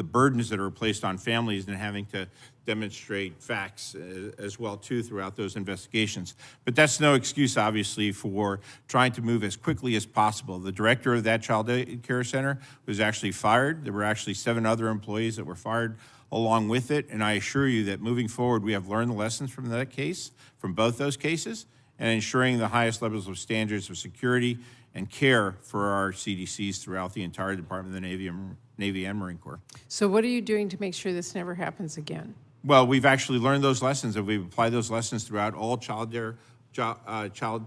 burdens that are placed on families and having to demonstrate facts as well, too, throughout those investigations. But that's no excuse, obviously, for trying to move as quickly as possible. The director of that child care center was actually fired. There were actually 7 other employees that were fired along with it, and I assure you that moving forward, we have learned the lessons from that case, from both those cases, and ensuring the highest levels of standards of security and care for our CDCs throughout the entire Department of the Navy and Marine Corps. So what are you doing to make sure this never happens again? Well, we've actually learned those lessons, and we've applied those lessons throughout all child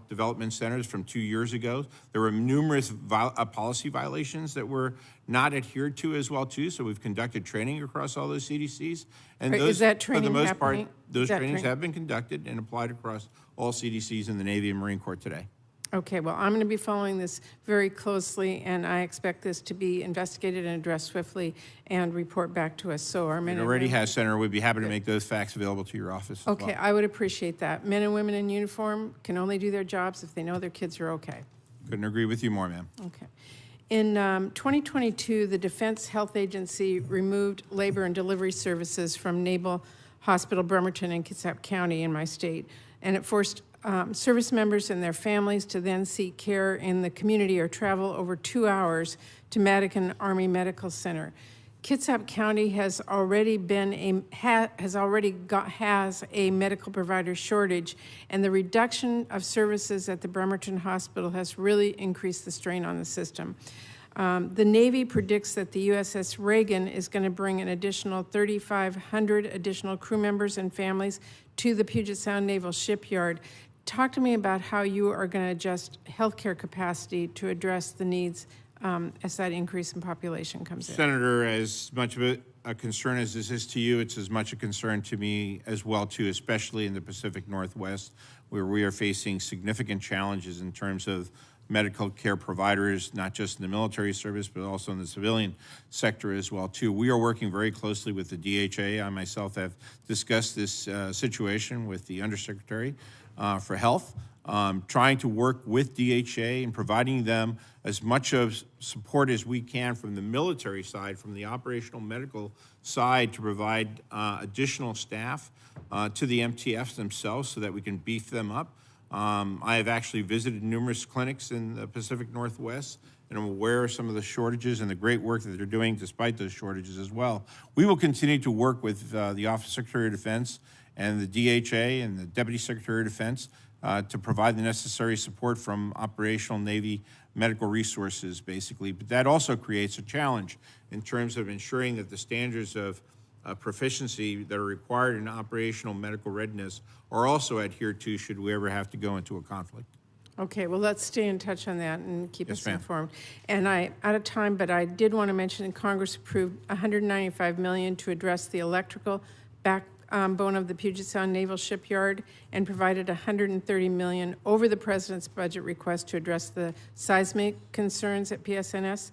development centers from 2 years ago. There were numerous policy violations that were not adhered to as well, too, so we've conducted training across all those CDCs. And those, is that training for the most happening? part, those trainings have been conducted and applied across all CDCs in the Navy and Marine Corps today. Okay, well, I'm going to be following this very closely, and I expect this to be investigated and addressed swiftly and report back to us. So our men It already has, Senator. We'd be happy to make those facts available to your office as well. Okay, I would appreciate that. Men and women in uniform can only do their jobs if they know their kids are okay. Couldn't agree with you more, ma'am. Okay. In 2022, the Defense Health Agency removed labor and delivery services from Naval Hospital Bremerton in Kitsap County in my state, and it forced service members and their families to then seek care in the community or travel over 2 hours to Madigan Army Medical Center. Kitsap County has already has a medical provider shortage, and the reduction of services at the Bremerton Hospital has really increased the strain on the system. The Navy predicts that the USS Reagan is going to bring an additional 3,500 additional crew members and families to the Puget Sound Naval Shipyard. Talk to me about how you are going to adjust healthcare capacity to address the needs as that increase in population comes in. Senator, as much of a concern as this is to you, it's as much a concern to me as well, too, especially in the Pacific Northwest, where we are facing significant challenges in terms of medical care providers, not just in the military service, but also in the civilian sector as well, too. We are working very closely with the DHA. I myself have discussed this situation with the Undersecretary for Health, trying to work with DHA and providing them as much of support as we can from the military side, from the operational medical side, to provide additional staff to the MTFs themselves so that we can beef them up. I have actually visited numerous clinics in the Pacific Northwest, and I'm aware of some of the shortages and the great work that they're doing despite those shortages as well. We will continue to work with the Office of Secretary of Defense and the DHA and the Deputy Secretary of Defense to provide the necessary support from operational Navy medical resources, basically. But that also creates a challenge in terms of ensuring that the standards of proficiency that are required in operational medical readiness are also adhered to should we ever have to go into a conflict. Okay, well, let's stay in touch on that and keep us ma'am. informed. And out of time, but I did want to mention that Congress approved $195 million to address the electrical backbone of the Puget Sound Naval Shipyard, and provided $130 million over the President's budget request to address the seismic concerns at PSNS.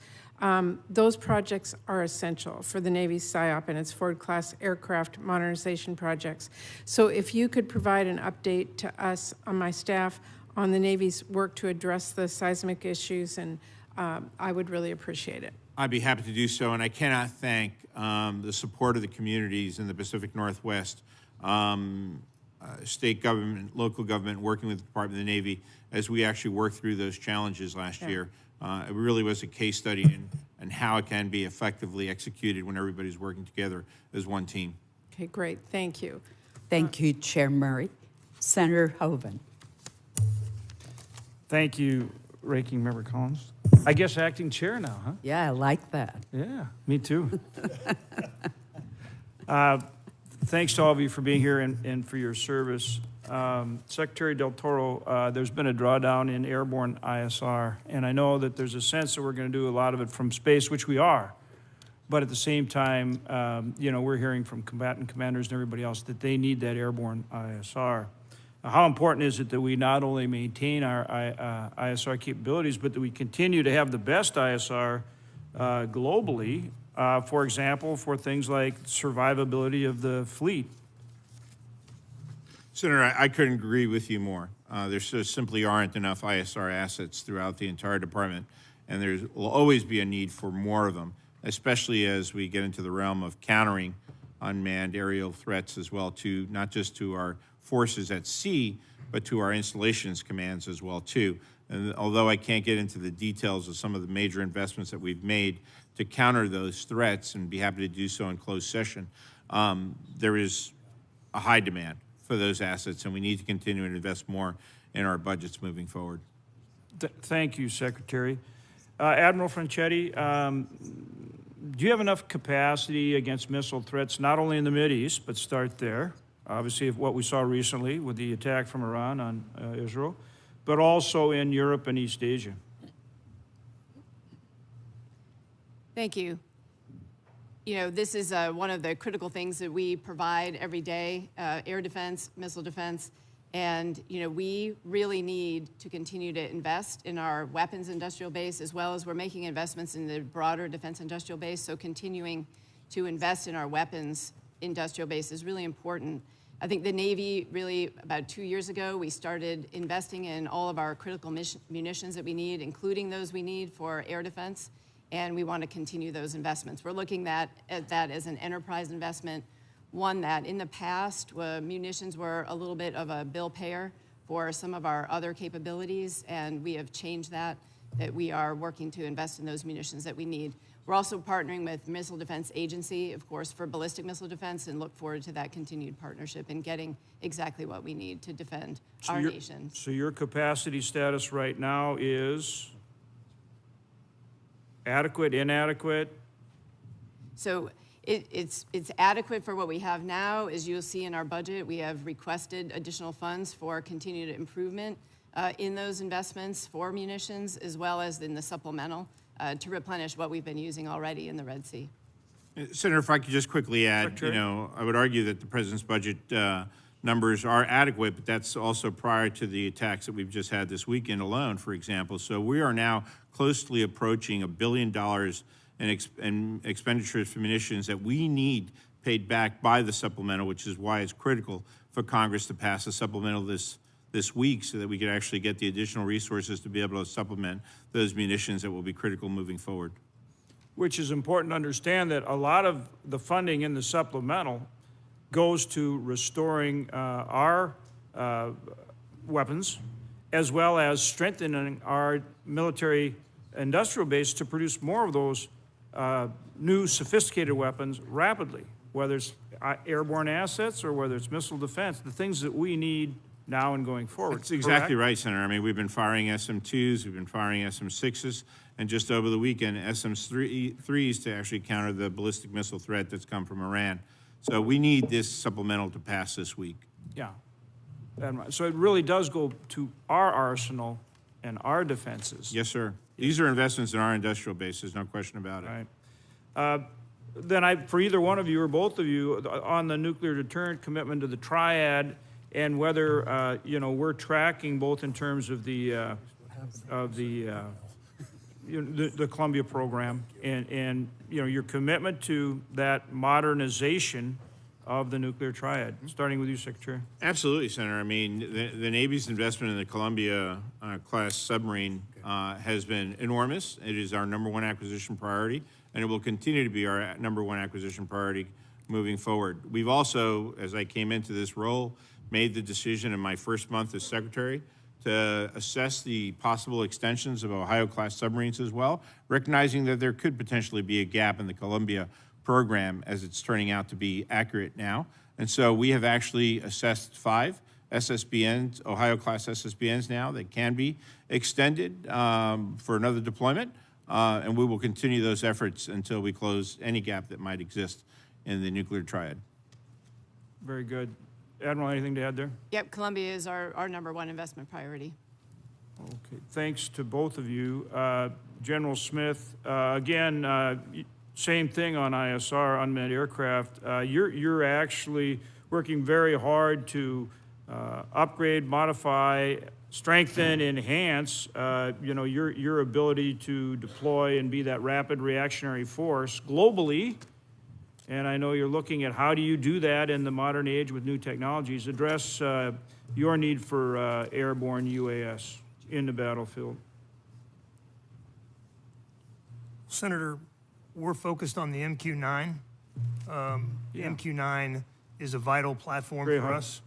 Those projects are essential for the Navy's SIOP and its Ford-class aircraft modernization projects. So if you could provide an update to us, on my staff, on the Navy's work to address the seismic issues, and I would really appreciate it. I'd be happy to do so, and I cannot thank the support of the communities in the Pacific Northwest, state government, local government, working with the Department of the Navy as we actually worked through those challenges last year. It really was a case study in how it can be effectively executed when everybody's working together as one team. Okay, great. Thank you. Thank you, Chair Murray. Senator Hoeven. Thank you, Ranking Member Collins. I guess acting chair now, huh? Yeah, I like that. Yeah, me too. Thanks to all of you for being here and for your service. Secretary Del Toro, there's been a drawdown in airborne ISR, and I know that there's a sense that we're going to do a lot of it from space, which we are. But at the same time, we're hearing from combatant commanders and everybody else that they need that airborne ISR. How important is it that we not only maintain our ISR capabilities, but that we continue to have the best ISR globally, for example, for things like survivability of the fleet? Senator, I couldn't agree with you more. There simply aren't enough ISR assets throughout the entire department, and there will always be a need for more of them, especially as we get into the realm of countering unmanned aerial threats as well, to not just to our forces at sea, but to our installations commands as well too. And although I can't get into the details of some of the major investments that we've made to counter those threats, and be happy to do so in closed session, there is a high demand for those assets, and we need to continue to invest more in our budgets moving forward. Thank you, Secretary. Admiral Franchetti, do you have enough capacity against missile threats, not only in the Mideast, but start there? Obviously, what we saw recently with the attack from Iran on Israel, but also in Europe and East Asia. Thank you. This is one of the critical things that we provide every day, air defense, missile defense, and we really need to continue to invest in our weapons industrial base, as well as we're making investments in the broader defense industrial base, so continuing to invest in our weapons industrial base is really important. I think the Navy really, about 2 years ago, we started investing in all of our critical munitions that we need, including those we need for air defense, and we want to continue those investments. We're looking at that as an enterprise investment, one that in the past, munitions were a little bit of a bill payer for some of our other capabilities, and we have changed that we are working to invest in those munitions that we need. We're also partnering with Missile Defense Agency, of course, for ballistic missile defense, and look forward to that continued partnership in getting exactly what we need to defend our nation. So your capacity status right now is adequate, inadequate? So it's adequate for what we have now. As you'll see in our budget, we have requested additional funds for continued improvement in those investments for munitions, as well as in the supplemental, to replenish what we've been using already in the Red Sea. Senator, if I could just quickly add, I would argue that the president's budget numbers are adequate, but that's also prior to the attacks that we've just had this weekend alone, for example. So we are now closely approaching $1 billion in expenditures for munitions that we need paid back by the supplemental, which is why it's critical for Congress to pass a supplemental this week so that we can actually get the additional resources to be able to supplement those munitions that will be critical moving forward. Which is important to understand that a lot of the funding in the supplemental goes to restoring our weapons, as well as strengthening our military industrial base to produce more of those new sophisticated weapons rapidly, whether it's airborne assets or whether it's missile defense, the things that we need now and going forward. That's exactly right, Senator. I mean, we've been firing SM-2s, we've been firing SM-6s, and just over the weekend, SM-3s to actually counter the ballistic missile threat that's come from Iran. So we need this supplemental to pass this week. Yeah. So it really does go to our arsenal and our defenses. Yes, sir. These are investments in our industrial base. There's no question about it. Right. Then for either one of you or both of you, on the nuclear deterrent commitment to the triad, and whether we're tracking both in terms of the Columbia program and your commitment to that modernization of the nuclear triad. Starting with you, Secretary. Absolutely, Senator. I mean, the Navy's investment in the Columbia class submarine has been enormous. It is our #1 acquisition priority, and it will continue to be our #1 acquisition priority moving forward. We've also, as I came into this role, made the decision in my first month as Secretary to assess the possible extensions of Ohio-class submarines as well, recognizing that there could potentially be a gap in the Columbia program as it's turning out to be accurate now. And so we have actually assessed 5 SSBNs, Ohio-class SSBNs now that can be extended for another deployment, and we will continue those efforts until we close any gap that might exist in the nuclear triad. Very good. Admiral, anything to add there? Yep, Columbia is our #1 investment priority. Okay, thanks to both of you. General Smith, again, same thing on ISR, unmanned aircraft. You're actually working very hard to upgrade, modify, strengthen, enhance, your ability to deploy and be that rapid reactionary force globally. And I know you're looking at how do you do that in the modern age with new technologies. Address your need for airborne UAS in the battlefield. Senator, we're focused on the MQ-9. The MQ-9 is a vital platform for us.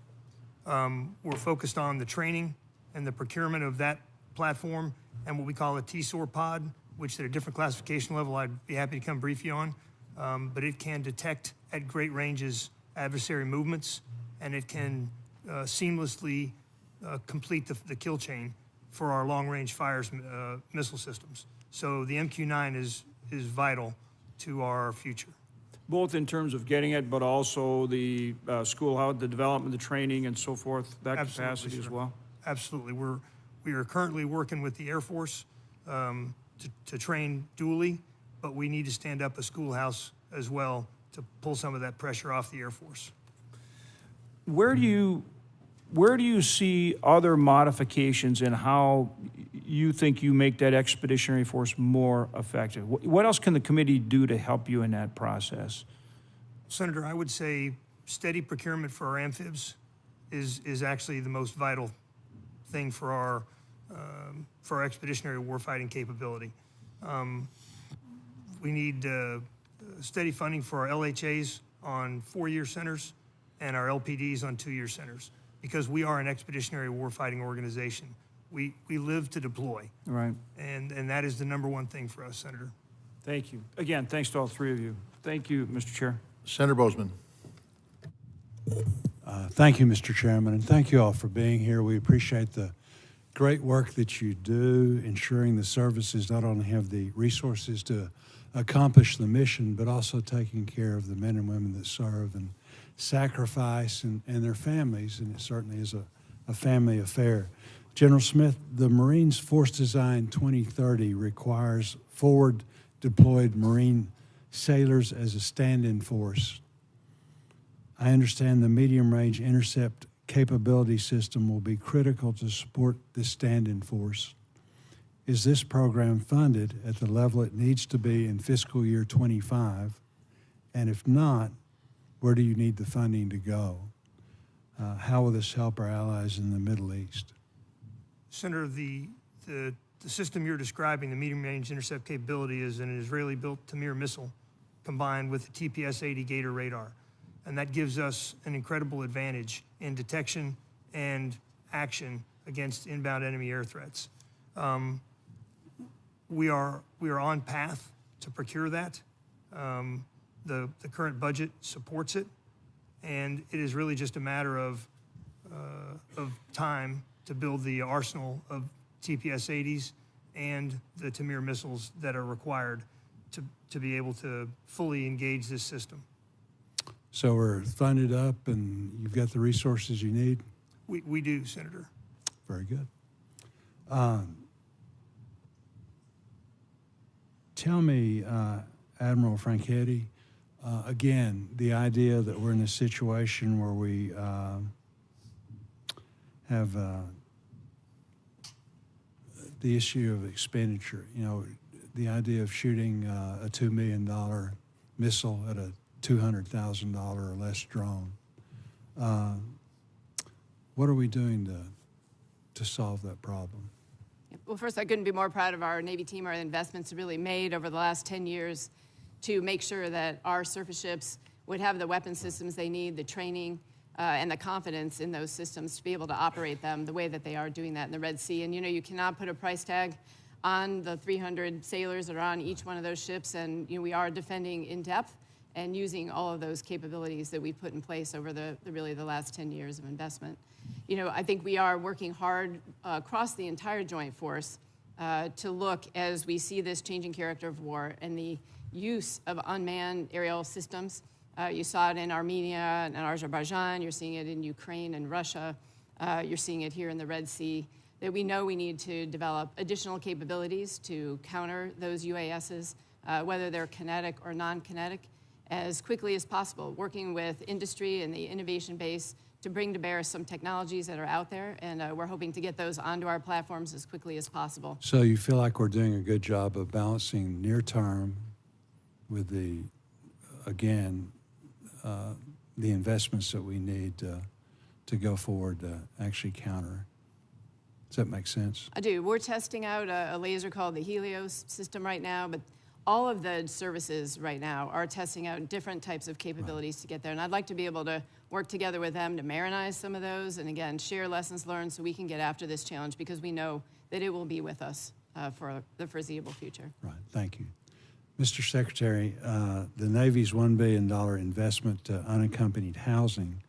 We're focused on the training and the procurement of that platform and what we call a TSOR pod, which at a different classification level I'd be happy to come brief you on. But it can detect at great ranges adversary movements, and it can seamlessly complete the kill chain for our long-range fires missile systems. So the MQ-9 is vital to our future. Both in terms of getting it, but also the schoolhouse, the development, the training, and so forth, that capacity as well? Absolutely. We are currently working with the Air Force to train dually, but we need to stand up a schoolhouse as well to pull some of that pressure off the Air Force. Where do you see other modifications in how you think you make that expeditionary force more effective? What else can the committee do to help you in that process? Senator, I would say steady procurement for our amphibs is actually the most vital thing for our expeditionary warfighting capability. We need steady funding for our LHAs on 4-year centers and our LPDs on 2-year centers, because we are an expeditionary warfighting organization. We live to deploy. Right. And that is the #1 thing for us, Senator. Thank you. Again, thanks to all 3 of you. Thank you, Mr. Chair. Senator Bozeman. Thank you, Mr. Chairman, and thank you all for being here. We appreciate the great work that you do, ensuring the services not only have the resources to accomplish the mission, but also taking care of the men and women that serve and sacrifice and their families, and it certainly is a family affair. General Smith, the Marines Force Design 2030 requires forward deployed Marine sailors as a stand-in force. I understand the medium-range intercept capability system will be critical to support this stand-in force. Is this program funded at the level it needs to be in fiscal year 25? And if not, where do you need the funding to go? How will this help our allies in the Middle East? Senator, the system you're describing, the medium-range intercept capability, is an Israeli-built Tamir missile combined with the TPS-80 Gator radar. And that gives us an incredible advantage in detection and action against inbound enemy air threats. We are on path to procure that. The current budget supports it, and it is really just a matter of time to build the arsenal of TPS-80s and the Tamir missiles that are required to be able to fully engage this system. So we're funded up and you've got the resources you need? We do, Senator. Very good. Tell me, Admiral Franchetti, again, the idea that we're in a situation where we have the issue of expenditure, the idea of shooting a $2 million missile at a $200,000 or less drone. What are we doing to solve that problem? Well, first, I couldn't be more proud of our Navy team, our investments really made over the last 10 years to make sure that our surface ships would have the weapon systems they need, the training, and the confidence in those systems to be able to operate them the way that they are doing that in the Red Sea. And you cannot put a price tag on the 300 sailors that are on each one of those ships, and we are defending in depth and using all of those capabilities that we've put in place over really the last 10 years of investment. I think we are working hard across the entire joint force to look as we see this changing character of war and the use of unmanned aerial systems. You saw it in Armenia and Azerbaijan, you're seeing it in Ukraine and Russia, you're seeing it here in the Red Sea, that we know we need to develop additional capabilities to counter those UASs, whether they're kinetic or non-kinetic, as quickly as possible, working with industry and the innovation base to bring to bear some technologies that are out there, and we're hoping to get those onto our platforms as quickly as possible. So you feel like we're doing a good job of balancing near term with the investments that we need to go forward to actually counter. Does that make sense? I do. We're testing out a laser called the Helios system right now, but all of the services right now are testing out different types of capabilities to get there. And I'd like to be able to work together with them to marinize some of those and, again, share lessons learned so we can get after this challenge, because we know that it will be with us for the foreseeable future. Right. Thank you. Mr. Secretary, the Navy's $1 billion investment to unaccompanied housing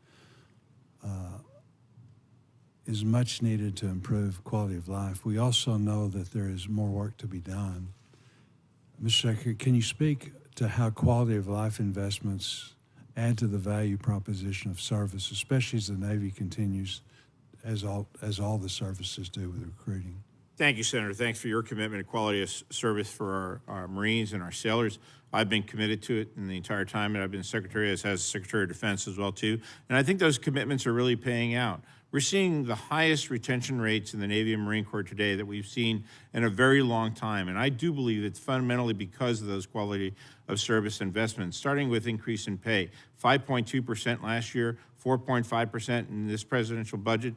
is much needed to improve quality of life. We also know that there is more work to be done. Mr. Secretary, can you speak to how quality of life investments add to the value proposition of service, especially as the Navy continues, as all the services do with recruiting? Thank you, Senator. Thanks for your commitment to quality of service for our Marines and our sailors. I've been committed to it in the entire time that I've been Secretary, as has Secretary of Defense as well, too. And I think those commitments are really paying out. We're seeing the highest retention rates in the Navy and Marine Corps today that we've seen in a very long time. And I do believe it's fundamentally because of those quality of service investments, starting with increase in pay. 5.2% last year, 4.5% in this presidential budget.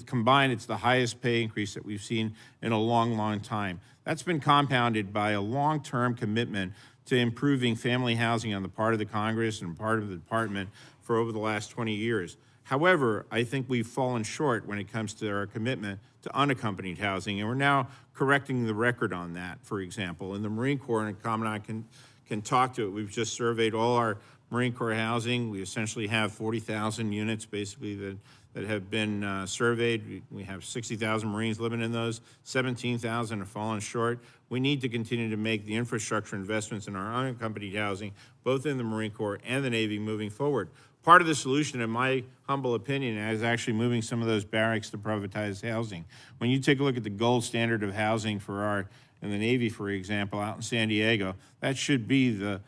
Combined, it's the highest pay increase that we've seen in a long, long time. That's been compounded by a long-term commitment to improving family housing on the part of the Congress and part of the department for over the last 20 years. However, I think we've fallen short when it comes to our commitment to unaccompanied housing, and we're now correcting the record on that, for example. In the Marine Corps, and Commandant can talk to it, we've just surveyed all our Marine Corps housing. We essentially have 40,000 units, basically, that have been surveyed. We have 60,000 Marines living in those. 17,000 have fallen short. We need to continue to make the infrastructure investments in our unaccompanied housing, both in the Marine Corps and the Navy, moving forward. Part of the solution, in my humble opinion, is actually moving some of those barracks to privatized housing. When you take a look at the gold standard of housing for in the Navy, for example, out in San Diego, that should be the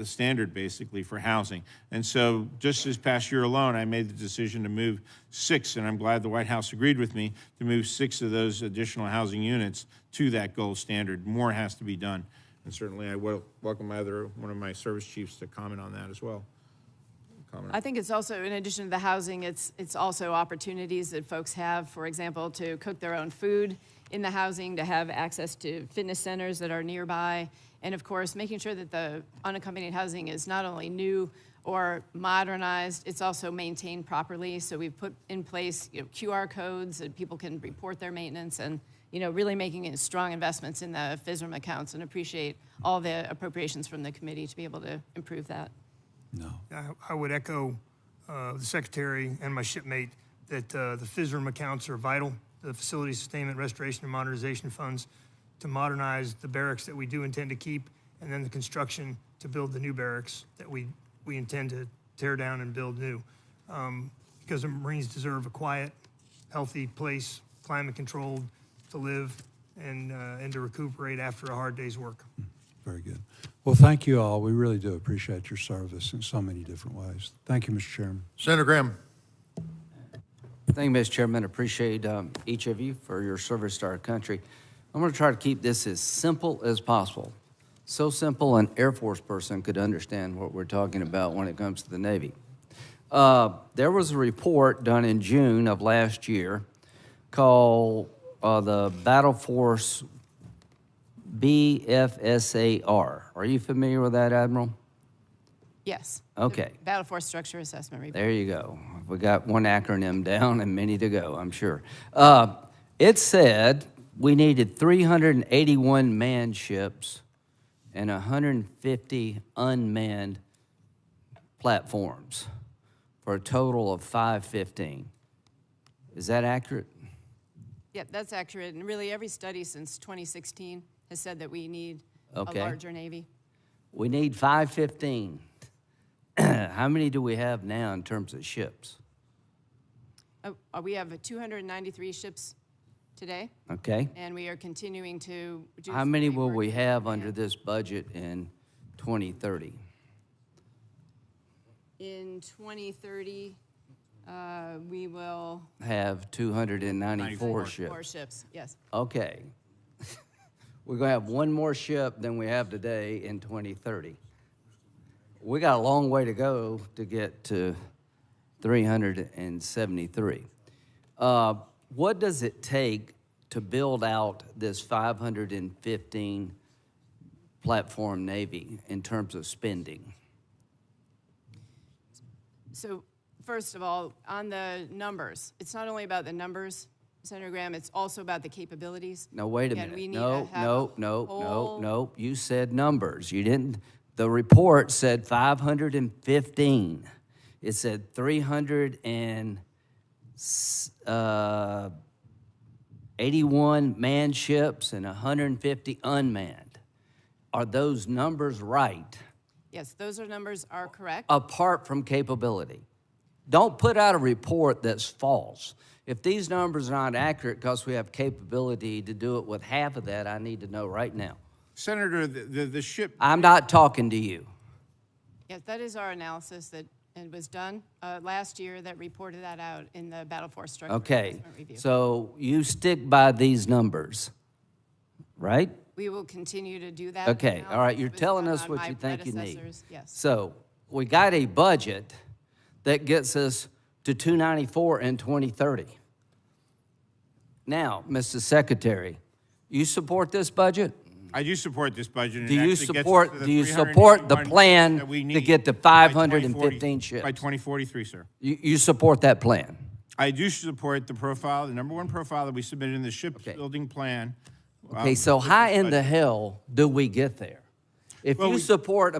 standard, basically, for housing. And so just this past year alone, I made the decision to move 6, and I'm glad the White House agreed with me, to move 6 of those additional housing units to that gold standard. More has to be done. And certainly I will welcome one of my service chiefs to comment on that as well. I think it's also, in addition to the housing, it's also opportunities that folks have, for example, to cook their own food in the housing, to have access to fitness centers that are nearby, and of course, making sure that the unaccompanied housing is not only new or modernized, it's also maintained properly. So we've put in place QR codes that people can report their maintenance, and really making strong investments in the FSRM accounts, and appreciate all the appropriations from the committee to be able to improve that. No. I would echo the Secretary and my shipmate that the FSRM accounts are vital, the Facility Sustainment, Restoration, and Modernization Funds, to modernize the barracks that we do intend to keep, and then the construction to build the new barracks that we intend to tear down and build new. Because the Marines deserve a quiet, healthy place, climate-controlled, to live and to recuperate after a hard day's work. Very good. Well, thank you all. We really do appreciate your service in so many different ways. Thank you, Mr. Chairman. Senator Graham. Thank you, Mr. Chairman. Appreciate each of you for your service to our country. I'm going to try to keep this as simple as possible. So simple an Air Force person could understand what we're talking about when it comes to the Navy. There was a report done in June of last year called the Battle Force BFSAR. Are you familiar with that, Admiral? Yes. Okay. The Battle Force Structure Assessment Report. There you go. We got one acronym down and many to go, I'm sure. It said we needed 381 manned ships and 150 unmanned platforms for a total of 515. Is that accurate? Yeah, that's accurate. And really, every study since 2016 has said that we need Okay. a larger Navy. We need 515. How many do we have now in terms of ships? We have 293 ships today, Okay. and we are continuing to do. How many some will work we with have command. under this budget in 2030? In 2030, we will Have 294 more ships. ships. Yes. Okay. We're going to have one more ship than we have today in 2030. We got a long way to go to get to 373. What does it take to build out this 515 platform Navy in terms of spending? So first of all, on the numbers, it's not only about the numbers, Senator Graham, it's also about the capabilities. No, wait a Again, minute. we need No, to have no, a no, no, whole- no. You said numbers. You didn't. The report said 515. It said 381 manned ships and 150 unmanned. Are those numbers right? Yes, those numbers are correct. Apart from capability. Don't put out a report that's false. If these numbers are not accurate because we have capability to do it with half of that, I need to know right now. Senator, the ship, I'm not talking to you. Yes, that is our analysis that it was done last year that reported that out in the Battle Force Structure Okay, Assessment Review. so you stick by these numbers, right? We will continue to do that. Okay, all right, analysis. you're It was telling done us on what my you think you need. predecessors. Yes. So we got a budget that gets us to 294 in 2030. Now, Mr. Secretary, you support this budget? I do support this budget. and Do it you actually gets us support, to the do you support the 381 plan that we to need get to by 515 ships? By 2043, sir. You support that plan? I do support the profile, the number one profile that we submitted in the shipbuilding plan. Okay, so with how this in the budget. hell do we get there? If Well, you we- support,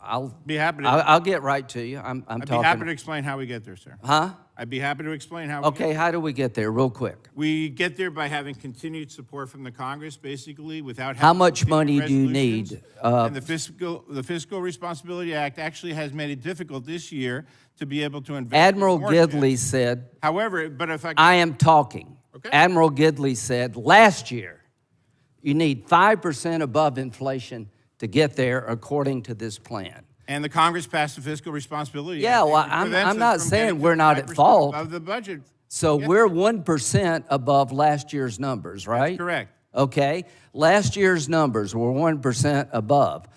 I'll Be happy to. I'll get right to you. I'm I'd be talking. happy to explain how we get there, sir. Huh? I'd be happy to explain how we get Okay, there. how do we get there, real quick? We get there by having continued support from the Congress, basically, without How having much continued money do you resolutions. need? And the Fiscal Responsibility Act actually has made it difficult this year to be able to invest. in Admiral more Gidley ships. said, However, but if I I am talking. Okay. Admiral Gidley said last year, you need 5% above inflation to get there according to this plan. And the Congress passed the Fiscal Responsibility Yeah, Act, well, which I'm prevents us not from saying getting to we're not at 5% fault. Above the budget. So Yeah. we're 1% above last year's numbers, right? correct. Okay. Last year's numbers were 1% above.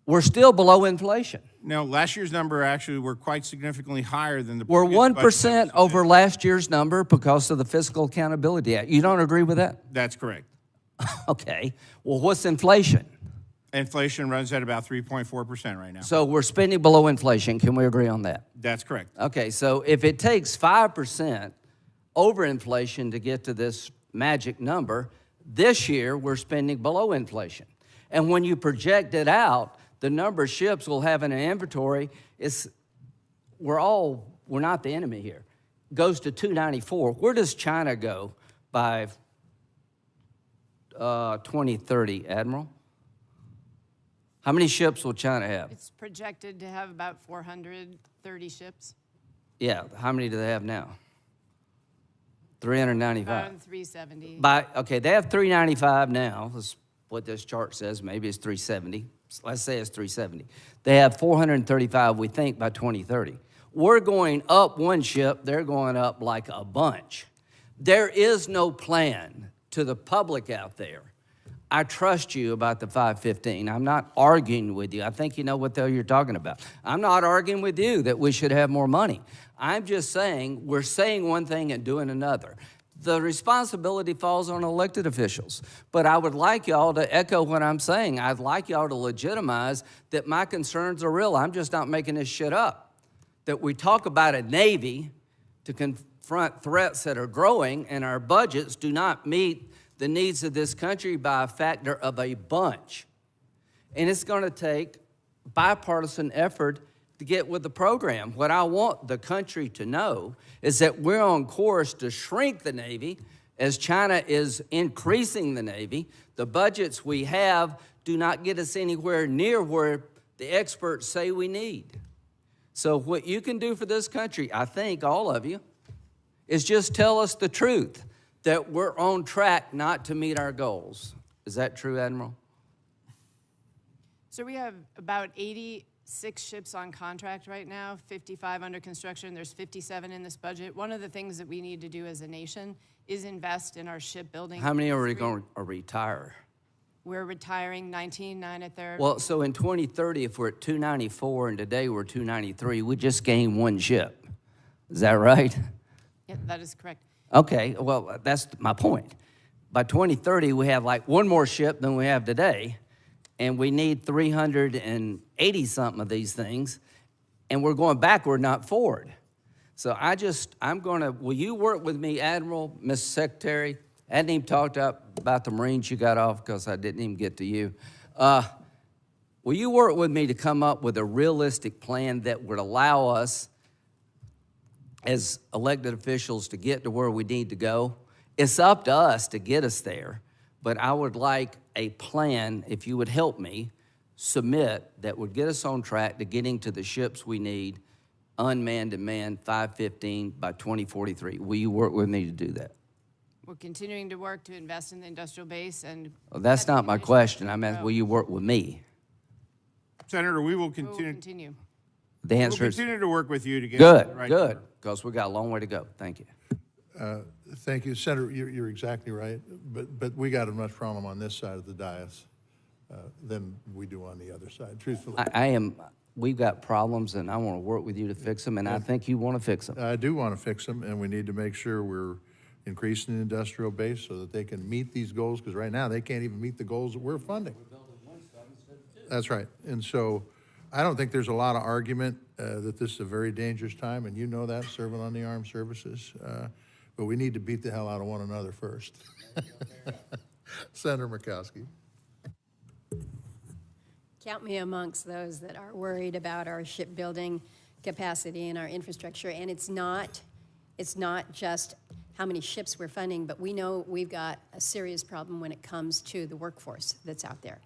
We're still below inflation. No, last year's number actually were quite significantly higher than the We're previous budget that 1% was over submitted. last year's number because of the Fiscal Accountability Act. You don't agree with that? That's correct. Okay. Well, what's inflation? Inflation runs at about 3.4% right now. So we're spending below inflation. Can we agree on that? That's correct. Okay, so if it takes 5% over inflation to get to this magic number, this year we're spending below inflation. And when you project it out, the number of ships we'll have in an inventory we're not the enemy here. Goes to 294. Where does China go by 2030, Admiral? How many ships will China have? It's projected to have about 430 ships, Yeah, how many do they have now? 395. around 370. Okay, they have 395 now. That's what this chart says. Maybe it's 370. Let's say it's 370. They have 435, we think, by 2030. We're going up one ship. They're going up like a bunch. There is no plan to the public out there. I trust you about the 515. I'm not arguing with you. I think you know what the hell you're talking about. I'm not arguing with you that we should have more money. I'm just saying we're saying one thing and doing another. The responsibility falls on elected officials. But I would like y'all to echo what I'm saying. I'd like y'all to legitimize that my concerns are real. I'm just not making this shit up. That we talk about a Navy to confront threats that are growing, and our budgets do not meet the needs of this country by a factor of a bunch. And it's going to take bipartisan effort to get with the program. What I want the country to know is that we're on course to shrink the Navy as China is increasing the Navy. The budgets we have do not get us anywhere near where the experts say we need. So what you can do for this country, I think, all of you, is just tell us the truth, that we're on track not to meet our goals. Is that true, Admiral? So we have about 86 ships on contract right now, 55 under construction. There's 57 in this budget. One of the things that we need to do as a nation is invest in our shipbuilding. How many are we going to retire? We're retiring 19, 9 at their... Well, so in 2030, if we're at 294 and today we're 293, we just gained one ship. Is that right? Yeah, that is correct. Okay, well, that's my point. By 2030, we have like one more ship than we have today, and we need 380-something of these things, and we're going backward, not forward. So will you work with me, Admiral, Mr. Secretary? I hadn't even talked about the Marines you got off because I didn't even get to you. Will you work with me to come up with a realistic plan that would allow us as elected officials to get to where we need to go? It's up to us to get us there, but I would like a plan, if you would help me, submit that would get us on track to getting to the ships we need, unmanned and manned, 515 by 2043. Will you work with me to do that? We're continuing to work to invest in the industrial base and... Well, that's not my question. I meant, will you work with me? Senator, we will We will continue. continue. The We'll answer is continue to work with you to get good, the right good, because we got a long way to go. Thank you. Thank you, Senator. You're exactly right, but we got as much problem on this side of the dais than we do on the other side, truthfully. We've got problems, and I want to work with you to fix them, and I think you want to fix them. I do want to fix them, and we need to make sure we're increasing the industrial base so that they can meet these goals, because right now they can't even meet the goals that we're funding. That's right. And so I don't think there's a lot of argument that this is a very dangerous time, and you know that, serving on the armed services. But we need to beat the hell out of one another first. Senator Murkowski. Count me amongst those that are worried about our shipbuilding capacity and our infrastructure. And it's not just how many ships we're funding, but we know we've got a serious problem when it comes to the workforce that's out there.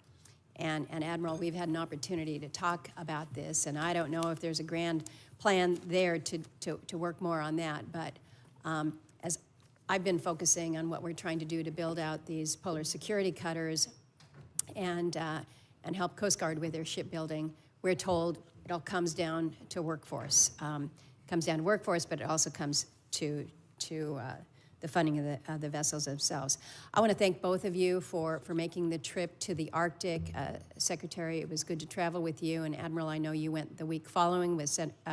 And Admiral, we've had an opportunity to talk about this, and I don't know if there's a grand plan there to work more on that, but as I've been focusing on what we're trying to do to build out these polar security cutters and help Coast Guard with their shipbuilding, we're told it all comes down to workforce. Comes down to workforce, but it also comes to the funding of the vessels themselves. I want to thank both of you for making the trip to the Arctic. Secretary, it was good to travel with you, and Admiral, I know you went the week following with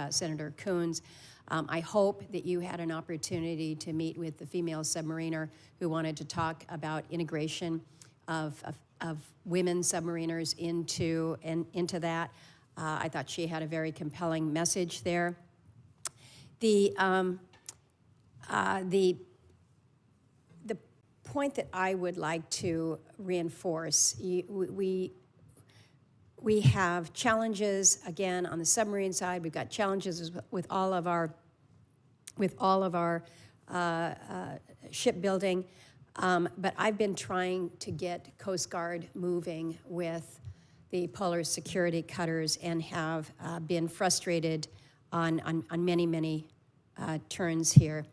Senator Coons. I hope that you had an opportunity to meet with the female submariner who wanted to talk about integration of women submariners into that. I thought she had a very compelling message there. The point that I would like to reinforce, we have challenges again on the submarine side. We've got challenges with all of our shipbuilding. But I've been trying to get Coast Guard moving with the polar security cutters and have been frustrated on many turns here.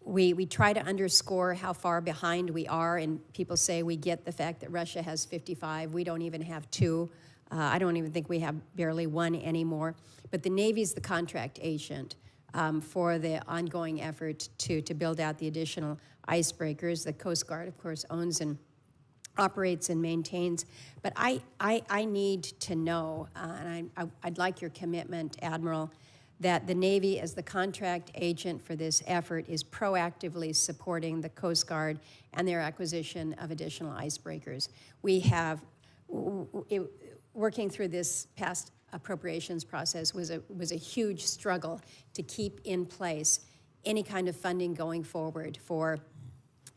We try to underscore how far behind we are, and people say we get the fact that Russia has 55. We don't even have 2. I don't even think we have barely 1 anymore. But the Navy's the contract agent for the ongoing effort to build out the additional icebreakers. The Coast Guard, of course, owns and operates and maintains. But I need to know, and I'd like your commitment, Admiral, that the Navy, as the contract agent for this effort, is proactively supporting the Coast Guard and their acquisition of additional icebreakers. We have, working through this past appropriations process was a huge struggle to keep in place any kind of funding going forward for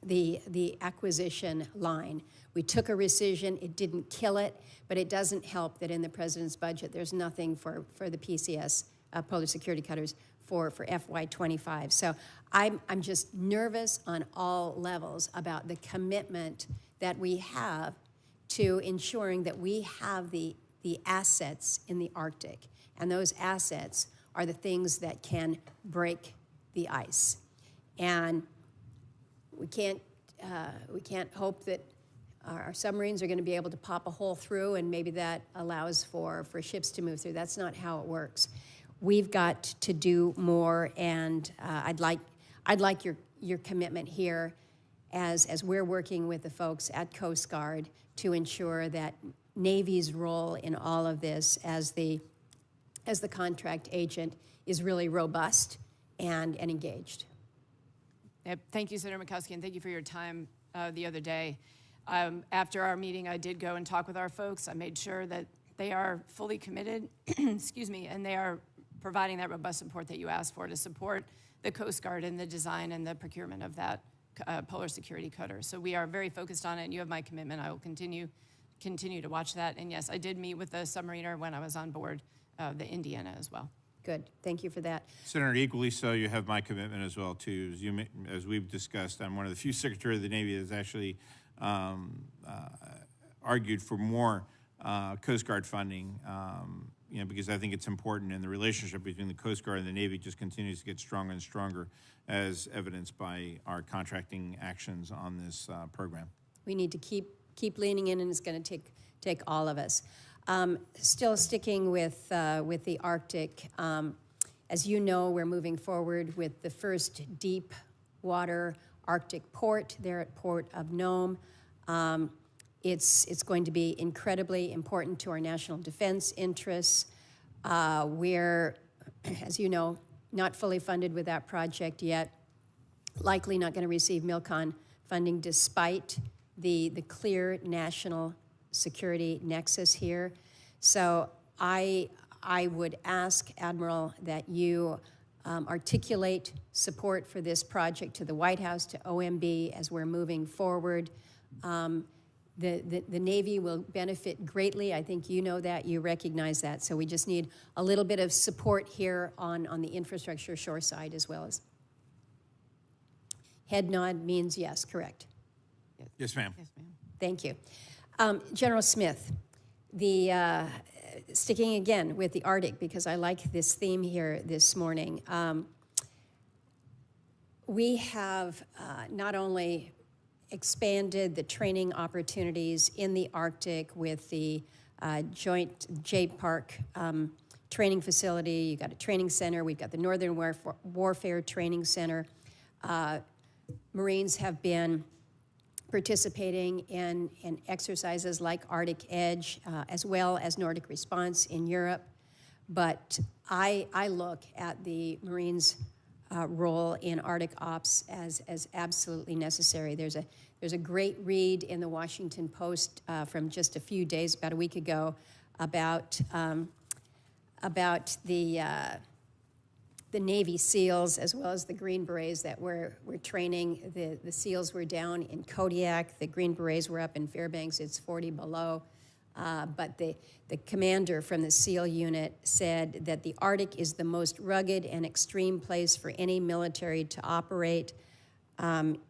the acquisition line. We took a rescission, it didn't kill it, but it doesn't help that in the President's budget there's nothing for the PCS, Polar Security Cutters, for FY25. So I'm just nervous on all levels about the commitment that we have to ensuring that we have the assets in the Arctic. And those assets are the things that can break the ice. And we can't hope that our submarines are going to be able to pop a hole through and maybe that allows for ships to move through. That's not how it works. We've got to do more, and I'd like your commitment here as we're working with the folks at Coast Guard to ensure that Navy's role in all of this as the contract agent is really robust and engaged. Thank you, Senator Murkowski, and thank you for your time the other day. After our meeting, I did go and talk with our folks. I made sure that they are fully committed, excuse me, and they are providing that robust support that you asked for to support the Coast Guard in the design and the procurement of that Polar Security Cutter. So we are very focused on it, and you have my commitment. I will continue to watch that. And yes, I did meet with the submariner when I was on board the Indiana as well. Good. Thank you for that. Senator, equally so, you have my commitment as well, too. As we've discussed, I'm one of the few Secretary of the Navy that's actually argued for more Coast Guard funding, because I think it's important, and the relationship between the Coast Guard and the Navy just continues to get stronger and stronger, as evidenced by our contracting actions on this program. We need to keep leaning in, and it's going to take all of us. Still sticking with the Arctic, as you know, we're moving forward with the first deep water Arctic port there at Port of Nome. It's going to be incredibly important to our national defense interests. We're, as you know, not fully funded with that project yet, likely not going to receive MILCON funding despite the clear national security nexus here. So I would ask, Admiral, that you articulate support for this project to the White House, to OMB, as we're moving forward. The Navy will benefit greatly. I think you know that, you recognize that. So we just need a little bit of support here on the infrastructure shore side as well as. Head nod means yes, correct? Yes, ma'am. Yes, ma'am. Thank you. General Smith, sticking again with the Arctic, because I like this theme here this morning. We have not only expanded the training opportunities in the Arctic with the joint JPARC training facility. You've got a training center. We've got the Northern Warfare Training Center. Marines have been participating in exercises like Arctic Edge, as well as Nordic Response in Europe. But I look at the Marines' role in Arctic Ops as absolutely necessary. There's a great read in the Washington Post from just a few days, about a week ago, about the Navy SEALs as well as the Green Berets that we're training. The SEALs were down in Kodiak. The Green Berets were up in Fairbanks. It's 40 below. But the commander from the SEAL unit said that the Arctic is the most rugged and extreme place for any military to operate.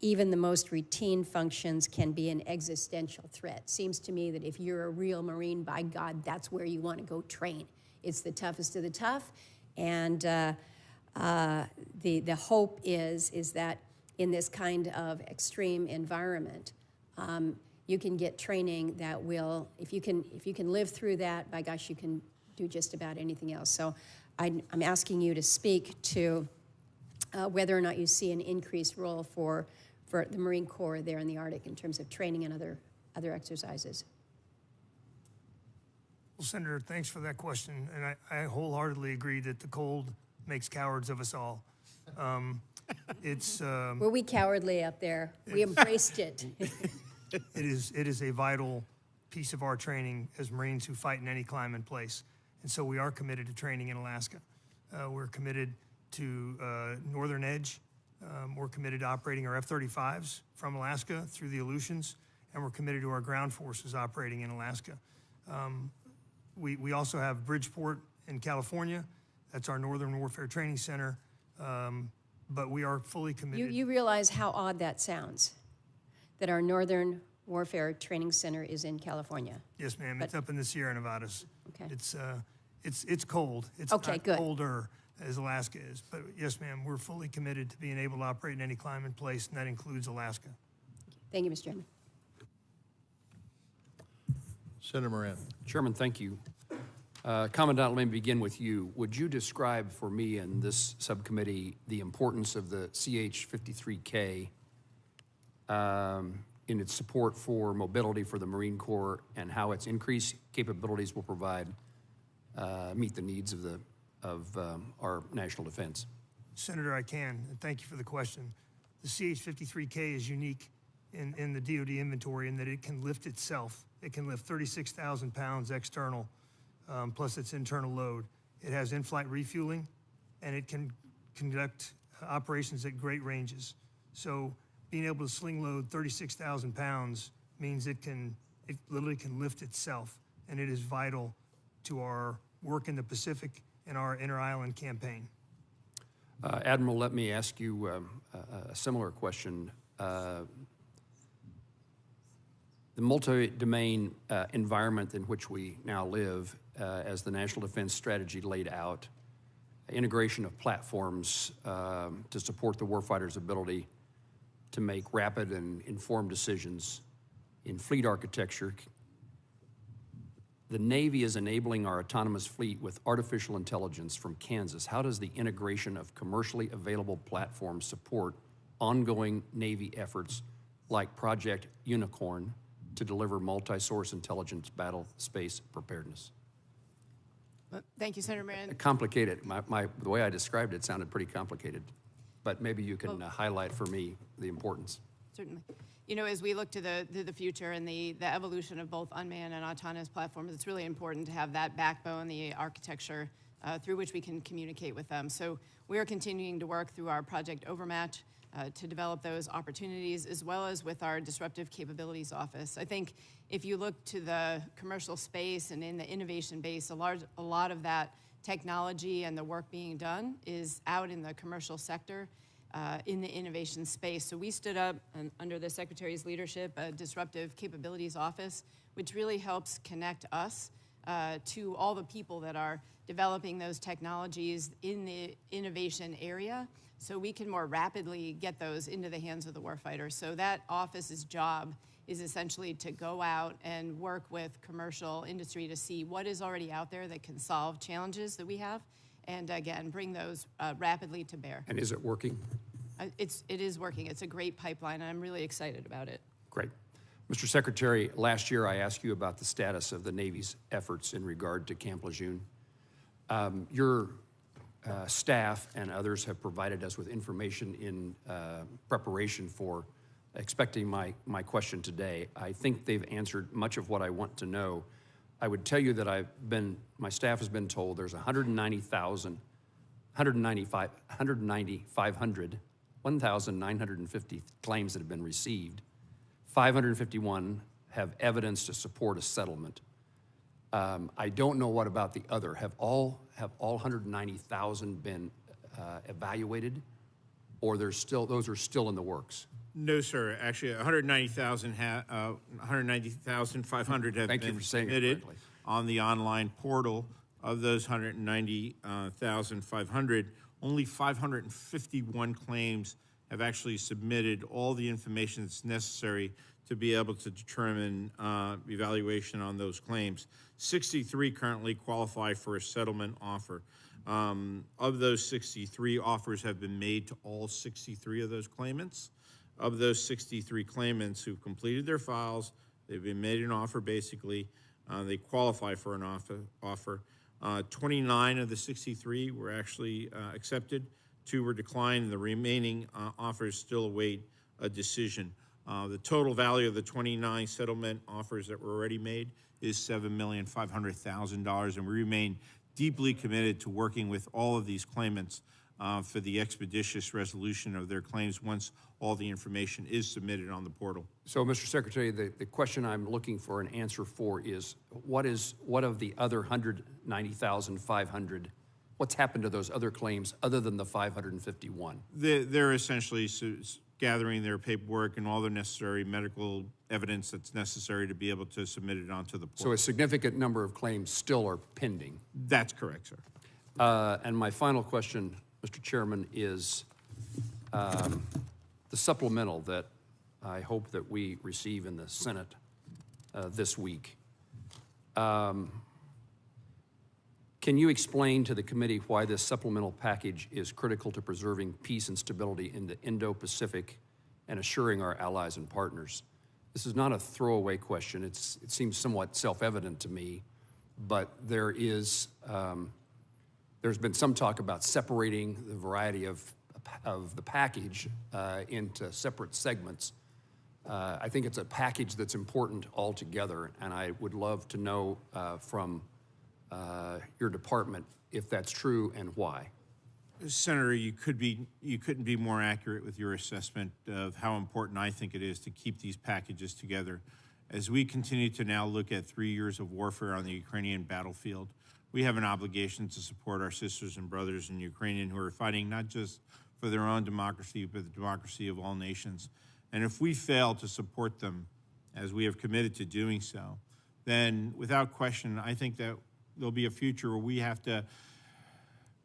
Even the most routine functions can be an existential threat. Seems to me that if you're a real Marine, by God, that's where you want to go train. It's the toughest of the tough, and the hope is that in this kind of extreme environment, you can get training that will, if you can live through that, by gosh, you can do just about anything else. So I'm asking you to speak to whether or not you see an increased role for the Marine Corps there in the Arctic in terms of training and other exercises. Well, Senator, thanks for that question. And I wholeheartedly agree that the cold makes cowards of us all. It's Were we cowardly up there? We embraced it. it is a vital piece of our training as Marines who fight in any climate and place. And so we are committed to training in Alaska. We're committed to Northern Edge. We're committed to operating our F-35s from Alaska through the Aleutians, and we're committed to our ground forces operating in Alaska. We also have Bridgeport in California. That's our Northern Warfare Training Center. But we are fully committed. You realize how odd that sounds, that our Northern Warfare Training Center is in California? Yes, ma'am. It's up in the Sierra Nevadas. Okay. It's cold. It's Okay, not good. colder as Alaska is. But yes, ma'am, we're fully committed to being able to operate in any climate and place, and that includes Alaska. Thank you, Mr. Chairman. Senator Moran. Chairman, thank you. Commandant, let me begin with you. Would you describe for me and this subcommittee the importance of the CH-53K in its support for mobility for the Marine Corps and how its increased capabilities will meet the needs of our national defense? Senator, I can, and thank you for the question. The CH-53K is unique in the DoD inventory in that it can lift itself. It can lift 36,000 pounds external, plus its internal load. It has in-flight refueling, and it can conduct operations at great ranges. So being able to sling load 36,000 pounds means it literally can lift itself, and it is vital to our work in the Pacific and our inter-island campaign. Admiral, let me ask you a similar question. The multi-domain environment in which we now live, as the National Defense Strategy laid out, integration of platforms to support the warfighter's ability to make rapid and informed decisions in fleet architecture. The Navy is enabling our autonomous fleet with artificial intelligence from Kansas. How does the integration of commercially available platforms support ongoing Navy efforts like Project Unicorn to deliver multi-source intelligence battle space preparedness? Thank you, Senator Moran. Complicated. The way I described it sounded pretty complicated, but maybe you can highlight for me the importance. Certainly. You know, as we look to the future and the evolution of both unmanned and autonomous platforms, it's really important to have that backbone, the architecture through which we can communicate with them. So we are continuing to work through our Project Overmatch to develop those opportunities, as well as with our Disruptive Capabilities Office. I think if you look to the commercial space and in the innovation base, a lot of that technology and the work being done is out in the commercial sector, in the innovation space. So we stood up, under the Secretary's leadership, a Disruptive Capabilities Office, which really helps connect us to all the people that are developing those technologies in the innovation area, so we can more rapidly get those into the hands of the warfighter. So that office's job is essentially to go out and work with commercial industry to see what is already out there that can solve challenges that we have, and again, bring those rapidly to bear. And is it working? It is working. It's a great pipeline, and I'm really excited about it. Great. Mr. Secretary, last year I asked you about the status of the Navy's efforts in regard to Camp Lejeune. Your staff and others have provided us with information in preparation for expecting my question today. I think they've answered much of what I want to know. I would tell you that my staff has been told there's 1,950 claims that have been received. 551 have evidence to support a settlement. I don't know what about the other. Have all 190,000 been evaluated, or those are still in the works? No, sir. Actually, 190,500 have been submitted on the online portal. Of those 190,500, only 551 claims have actually submitted all the information that's necessary to be able to determine evaluation on those claims. 63 currently qualify for a settlement offer. Of those 63, offers have been made to all 63 of those claimants. Of those 63 claimants who've completed their files, they've been made an offer basically, they qualify for an offer. 29 of the 63 were actually accepted. 2 were declined, and the remaining offers still await a decision. The total value of the 29 settlement offers that were already made is $7,500,000, and we remain deeply committed to working with all of these claimants for the expeditious resolution of their claims once all the information is submitted on the portal. So, Mr. Secretary, the question I'm looking for an answer for is what of the other 190,500, what's happened to those other claims other than the 551? They're essentially gathering their paperwork and all the necessary medical evidence that's necessary to be able to submit it onto the portal. So a significant number of claims still are pending. That's correct, sir. And my final question, Mr. Chairman, is the supplemental that I hope that we receive in the Senate this week. Can you explain to the committee why this supplemental package is critical to preserving peace and stability in the Indo-Pacific and assuring our allies and partners? This is not a throwaway question. It seems somewhat self-evident to me, but there's been some talk about separating the variety of the package into separate segments. I think it's a package that's important altogether, and I would love to know from your department if that's true and why. Senator, you couldn't be more accurate with your assessment of how important I think it is to keep these packages together. As we continue to now look at 3 years of warfare on the Ukrainian battlefield, we have an obligation to support our sisters and brothers in Ukraine who are fighting not just for their own democracy, but the democracy of all nations. And if we fail to support them, as we have committed to doing so, then without question, I think that there'll be a future where we have to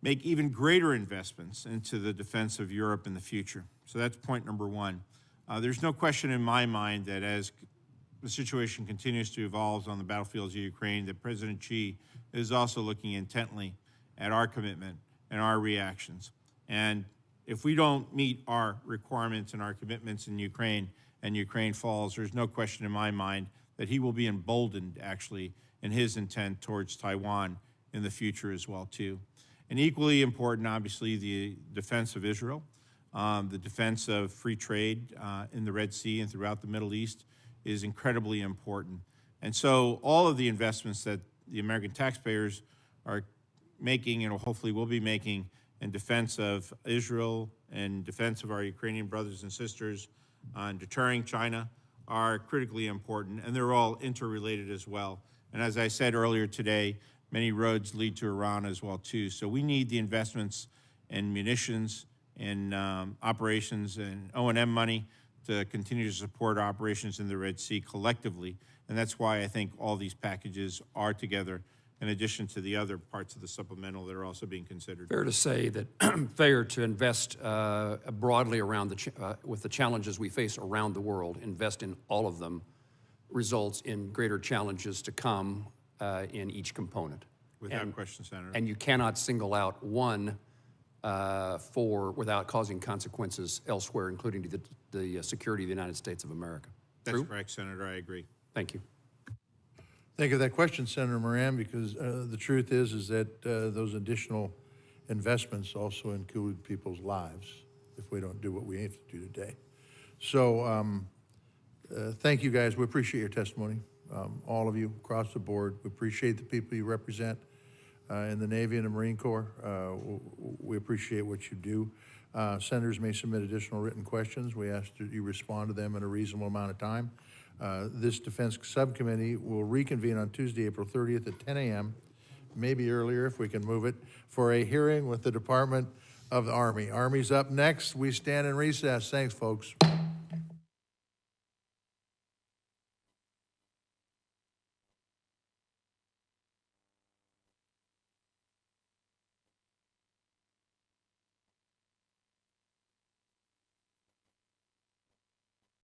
make even greater investments into the defense of Europe in the future. So that's point number one. There's no question in my mind that as the situation continues to evolve on the battlefields of Ukraine, that President Xi is also looking intently at our commitment and our reactions. And if we don't meet our requirements and our commitments in Ukraine and Ukraine falls, there's no question in my mind that he will be emboldened, actually, in his intent towards Taiwan in the future as well, too. And equally important, obviously, the defense of Israel, the defense of free trade in the Red Sea and throughout the Middle East is incredibly important. And so all of the investments that the American taxpayers are making and hopefully will be making in defense of Israel and defense of our Ukrainian brothers and sisters on deterring China are critically important, and they're all interrelated as well. And as I said earlier today, many roads lead to Iran as well, too. So we need the investments in munitions, in operations, and O&M money to continue to support operations in the Red Sea collectively. And that's why I think all these packages are together, in addition to the other parts of the supplemental that are also being considered. Fair to say that failure to invest broadly around with the challenges we face around the world, invest in all of them, results in greater challenges to come in each component. Without question, Senator. And you cannot single out one without causing consequences elsewhere, including to the security of the United States of America. That's True? correct, Senator. I agree. Thank you. Thank you for that question, Senator Moran, because the truth is that those additional investments also include people's lives if we don't do what we have to do today. So thank you, guys. We appreciate your testimony, all of you across the board. We appreciate the people you represent in the Navy and the Marine Corps. We appreciate what you do. Senators may submit additional written questions. We ask that you respond to them in a reasonable amount of time. This Defense Subcommittee will reconvene on Tuesday, April 30th at 10 a.m., maybe earlier if we can move it, for a hearing with the Department of the Army. Army's up next. We stand in recess. Thanks, folks.